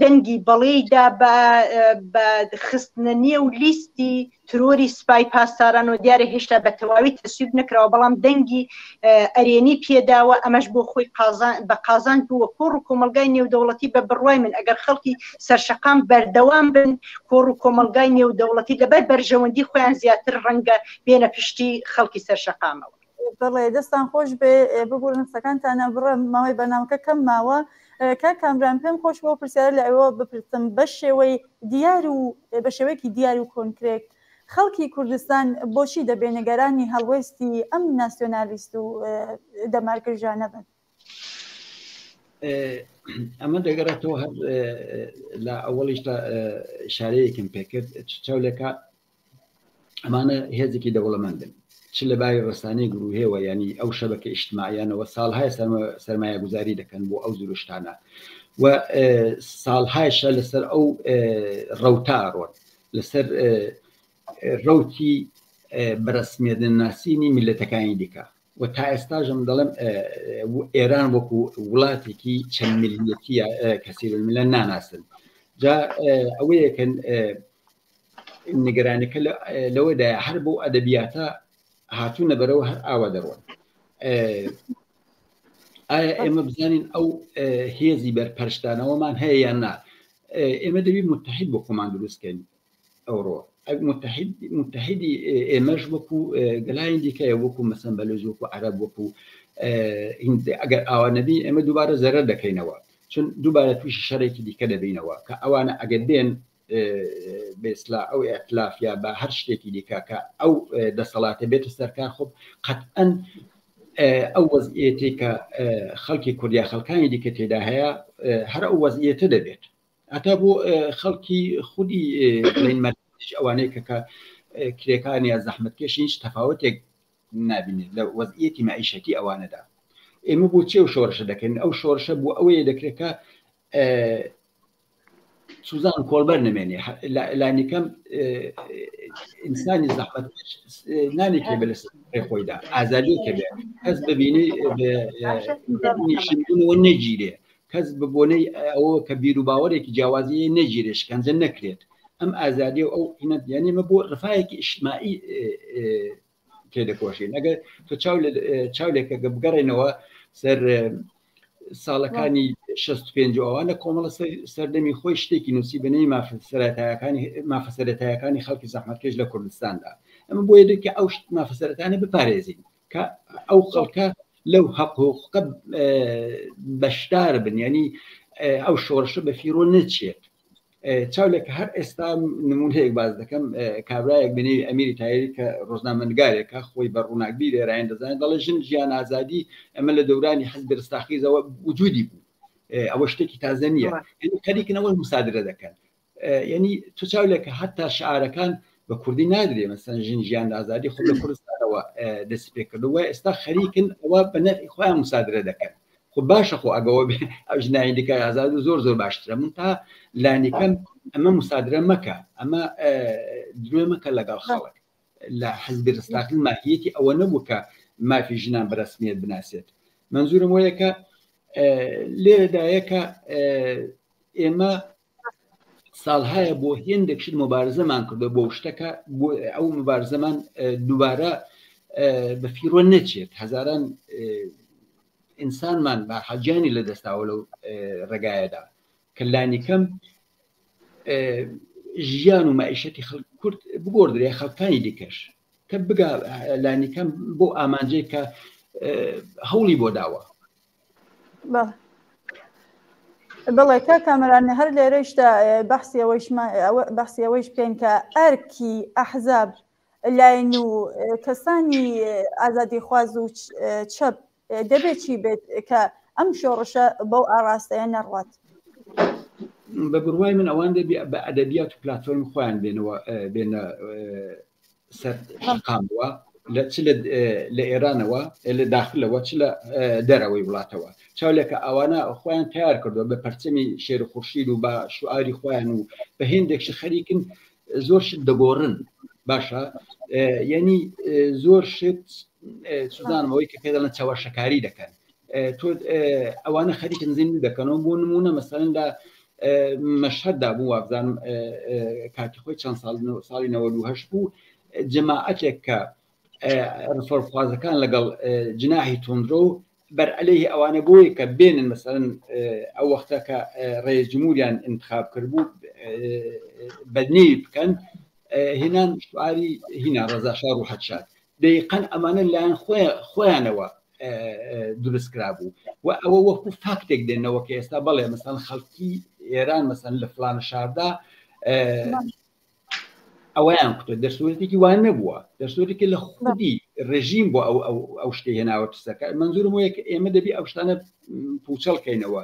دەنگی بەڵێیدا بە خستنە نێو لیستی ترۆری سپای پاسداران و دیارە هێشتا بە تەواوی تەسویب نەکراوە بەڵام دەنگی ئەرێنی پێداوە ئەمەش بۆ خۆی بە قازان بووە کۆڕ و کۆمەلگای نێودەوڵەتی بە بڕوای من ئەگەر خەڵکی سەرشەقام بەردەوام بن کۆڕ و کۆمەلگای نێودەوڵەتی لەبەر بەرژەوەندی خۆیان زیاتر ڕەنگە بێنە پشتی خەڵکی سەرشەقامەوە. بڵێ دەستان خۆش بێ ببوورن سەکانتانە بڕە ماوەی بەنامەکە کەم ماوە کا کامران پێم خۆش بۆ پرسیارە لە ئەوە بپرسم بە شێوەی دیار و بە شێوەیەکی دیار و کۆنکرێت خەڵکی کوردستان بۆچی دەبێ نەگەرانی هەڵوێستی ئەم ناسیۆنالیست و دەمارگرژانە بن؟ ئەمە دەگەڕێتەوە لە ئەوەڵیشتا شارەیەکم پێکرد چاولێکە ئەمانە هێزێکی دەوڵەمەندن چ لە بای ڕستانەی گروهێوە ینی ئەو شەبکە ئیجتماعیانەوە ساڵهای سەرمایە گوزاری دەکەن بۆ ئەو زروشتانە و ساڵهایشە لەسەر ئەو ڕەوتا ڕۆن لەسەر ڕەوتی بەرەسمێدن ناسینی میلەتەکانی دیکە و تا ئێستاژم دەڵێم ئێران وەکو وڵاتێکی چەند میلیەتیە کەسیرالمیلە ناناسن جا ئەوەیەکەن نیگەرانەکە لەوەدایە هەر بۆ ئەدەبیاتە هاتوونە بەرەوە هەر ئاوا دەڕۆن ئایا ئێمە بزانین ئەو هێزی بەرپەرشتانەوەمان هەیە یان نا ئێمە دەبی متحید بۆ خۆمان دروستکەین ئەوڕۆ متحیدی ئێمەش وەکو گەلایەن دیکەیە وەکو مەسەن بەلوز وەکو عەرەب وەکو ئەگەر ئاوا نەبی ئێمە دووبارە زەرەر دەکەینەوە چون دووبارە تویشی شەڕێکی دیکە دەبینەوە کە ئەوانە ئەگەر دێن بێسلا ئەو ئەتلاف یا بە هەر شتێکی دیکە کە ئەو دەسەڵاتە بێتە سەرکار خۆب قەتئەن ئەو وەزئیەتی کە خەڵکی کوردیا خەڵکانی دیکە تێدا هەیە هەر ئەو وەزئیەتە دەبێت ئەتا بۆ خەڵکی خودی ئەوانەیە کە کرێکانی یا زەحمەتکێشی هیچ تەفاوتێک نابینێت لە وەزئیەتی مەعیشەتی ئەوانەدا ئێمە بۆ چێ و شۆڕشە دەکەن ئەو شۆڕشە بۆ ئەوەیە دەکرێتکە سوزان کۆڵبەر نمێنێ لانیکەم ئینسانی زەحمەت نانێکێ بە لەسەر خۆیدا ئازادیەکە بێ کەس ببینی نیشتبوونەوە نەگیرێ کەس ببوونەی ئەوە کە بیر و باوەڕێکی جیاوازیە نەگیرێ شکنجە نەکرێت ئەم ئازادی و ئەو یانێمە بۆ ڕفایەکی ئیجتماعی تێدەکۆشین ئەگەر تۆ چاولێکە بگەڕێنەوە سەر ساڵەکانی 65 ئەوانە کۆمەڵە سەردەمی خۆی شتێکی نووسی بنەی مافەسەرەتایەکانی خەڵکی زەحمەتکێش لە کوردستاندا ئەمە بۆ یەکە ئەو مافەسەرەتانە بپارێزین کە ئەو خەڵکە لەو حەقوقە بەشدار بن ینی ئەو شۆڕشە بە فیرۆ نەچێت چاولێک هەر ئێستا نمونەیەک باز دەکەم کابرایەک بنێوی ئەمیری تایری کە ڕۆژنامەنگارێکە خۆی بە ڕووناکبیر ئێران دەزانێت دەڵێ ژن ژیان ئازادی ئەمە لە دەورانی حەزب ڕستاخیزەوە وجودی بوو ئەوە شتێکی تازە نییە خەریکنەوە مسادرە دەکەن یعنی تو چاولێکە حتا شعارەکان بە کوردی نادرێ مەسەن ژن ژیان ئازادی خۆ لە کوردستانەوە دەست پێ کردووە ئێستا خەریکن ئەوە بە نەفعی خۆیان مسادرە دەکەن خۆ باشە خۆ ئەگەوە ئەو ژنایی دیکە ئازاد و زۆر باشترە من تا لانیکەم ئەمە مسادرە مەکە ئەمە درۆی مەکە لەگەڵ خەڵک لە حەزبی ڕستاقی ماهیەتی ئەوە نەبوو کە مافی ژنان بەرەسمیت بناسێت منزورم وەیە کە لێرەدایە کە ئێمە ساڵهایە بۆ هێندێکشت مبارزەمان کردو بۆ شتەکە بۆ ئەو مبارزەمان دووبارە بە فیرۆ نەچێت هەزاران ئینسانمان بە حەجیانی لە دەستاوە لەو ڕێگایەدا کە لانی کەم ژیان و مائیشەتی کورد بگۆڕدرێ خەڵکانی دیکەش کە بگا لانی کەم بۆ ئامانجەی کە هەوڵی بۆ داوە بەڵێ کا کامەرانە هەر لێرەشدا بەحسی ئەوەیش بکەین کە ئەرکی ئەحزاب لاین و کەسانی ئازادی خواز و چەپ دەبێت چی بێت کە ئەم شۆڕشە بەو ئاراستەیە نەڕوات بە بڕوای من ئەوان دەبێ بە ئەدەبیات و پلاتفۆرم خۆیان بێنە سەر قامەوە چ لە ئێرانەوە لە داخلەوە چ لە دەرەوەی وڵاتەوە چاولێکە ئەوانە خۆیان تیار کردووە بە پەرچەمی شێر و خورشید و بە شوعاری خۆیان و بە هێندێکش خەریکن زۆر شت دەگۆڕن باشە یعنی زۆر شت سوزانەوەی کە پێ دەڵێن چاوەشەکاری دەکەن تۆ ئەوانە خەریکن زیندوو دەکەنەوە بۆ نمونە مەسەڵەن لە مەشهەددا بوو وابزانم کاتی خۆی چەند ساڵی 98 بوو جەماعەتێک کە ڕفۆرخوازەکان لەگەڵ جناحی تۆندرۆ بەرعەلەیهی ئەوانە بۆی کە بێنن مەسەڵەن ئەو وەختە کە ڕێیس جمهوریان انتخاب کردبوو بەدنێوی بکەن هێنان شوعاری هینا ڕەزا شار و حەدشاد دەیقەن ئەمانە لایەن خۆیانەوە دروست کرابوو و ئەوە وەکو فاکتێک دێنەوە کە ئێستا بەڵێ مەسەڵەن خەڵکی ئێران مەسەڵەن لە فلانە شاردا ئەویان کوتە دەرسوەتێکی وان نەبووە دەرسوەتێکی لە خودی ڕێژیم بۆ ئەو شتەی هێناوە تسەکە منزورم وەیە کە ئێمە دەبی ئەو شتانە پوچەڵکەینەوە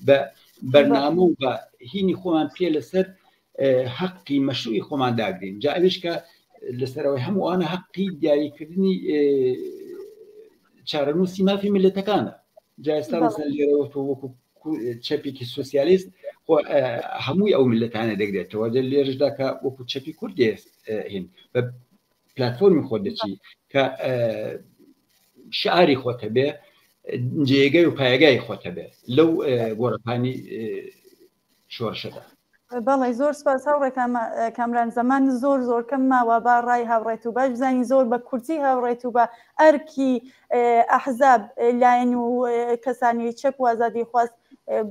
بە بەرنامە و بە هینی خۆمان پێ لەسەر حەقی مەشروعی خۆمان داگرین جا ئەویش کە لەسەرەوەی هەمووانە حەقی دیاریکردنی چارەنووسی مافی میلەتەکانە جا ئێستا مەسەڵەن لێرەوە تۆ وەکو چەپێکی سۆسیالیست هەمووی ئەو میلەتانە دەگرێتەوە لێرشدا کە وەکو چەپی کوردی هین بە پلاتفۆرمی خۆ دەچی کە شعاری خۆتە بێ جێگەی و پایگای خۆتە بێ لەو گۆڕەپانی شۆڕشەدا بەڵێ زۆر سپاس هاوڕێ کامران زەمان زۆر کەم ماوە با ڕای هاوڕێت و باش بزانی زۆر بە کورتی هاوڕێت و بە ئەرکی ئەحزاب لاین و کەسانی چەپ و ئازادی خواست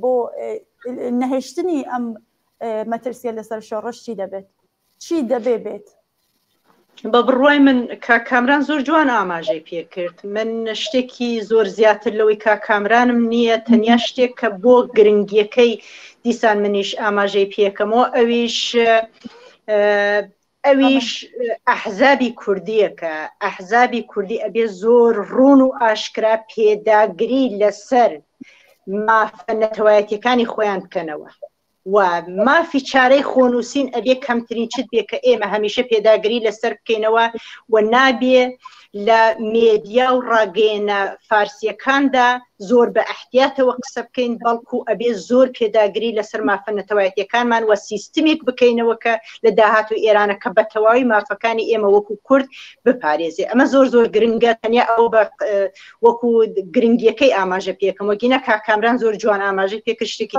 بۆ نەهێشتنی ئەم مەترسیە لەسەر شۆڕش چی دەبێت چی دەبێ بێت بە بڕوای من کامران زۆر جوان ئاماژەی پێ کرد من شتێکی زۆر زیاتر لەوەی کامرانم نییە تەنیا شتێک کە بۆ گرنگیەکەی دیسان منیش ئاماژەی پێکەمەوە ئەویش ئەحزابی کوردیە کە ئەحزابی کوردی ئەبێ زۆر ڕوون و ئاشکرا پێداگری لەسەر مافە نەتەوایەتیەکانی خۆیان بکەنەوە و مافی چارەی خۆنووسین ئەبێ کەمترین چت بێ کە ئێمە هەمیشە پێداگری لەسەر بکەینەوە و نابێ لە مێدیا و ڕاگەیەنە فارسیەکاندا زۆر بە ئەحتیاتەوە قسە بکەین بەڵکو ئەبێ زۆر پێداگری لەسەر مافە نەتەوایەتیەکانمان و سیستمێک بکەینەوە کە لە داهاتوو ئێرانە کە بە تەواوی مافەکانی ئێمە وەکو کورد بپارێزێ ئەمە زۆر گرنگە تەنیا ئەو بە وەکو گرنگیەکەی ئاماژە پێکەمەوە گینە کامران زۆر جوان ئاماژەی پێکرد شتێکی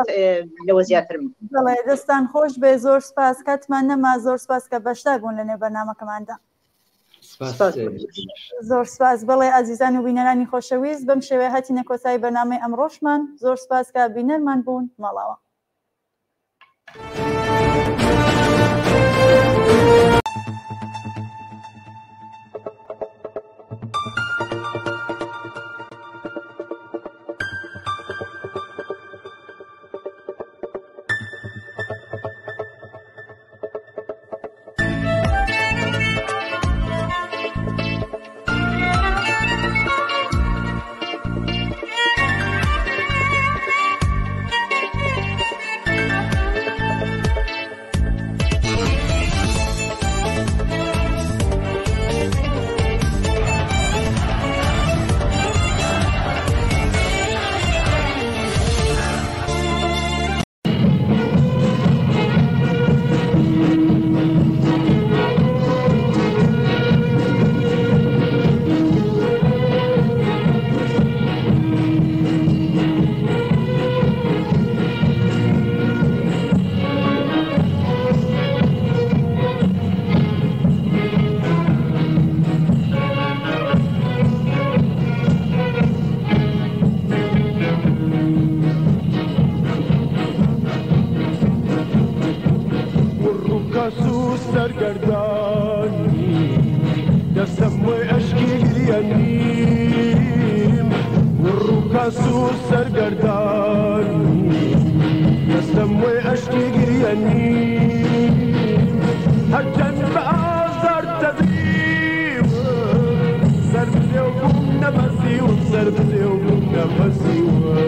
لەوە زیاترم بەڵێ دەستان خۆش بێ زۆر سپاس کاتمان نەما زۆر سپاس کە بەشدار بوون لە نێو بەرنامەکەماندا زۆر سپاس بەڵێ ئازیزان و بینەرانی خۆشەویست بەم شێوەیە هاتینە کۆتایی بەرنامەی ئەمڕۆشمان زۆر سپاس کە بینەرمان بوون ماڵاوە سوور سەرگەردان دەستەم وێ ئەشتی گریەنی هەرچەند بە ئازار دەدریوە سەر بدێ و بووم نەبەسیوە سەر بدێ و بووم نەبەسیوە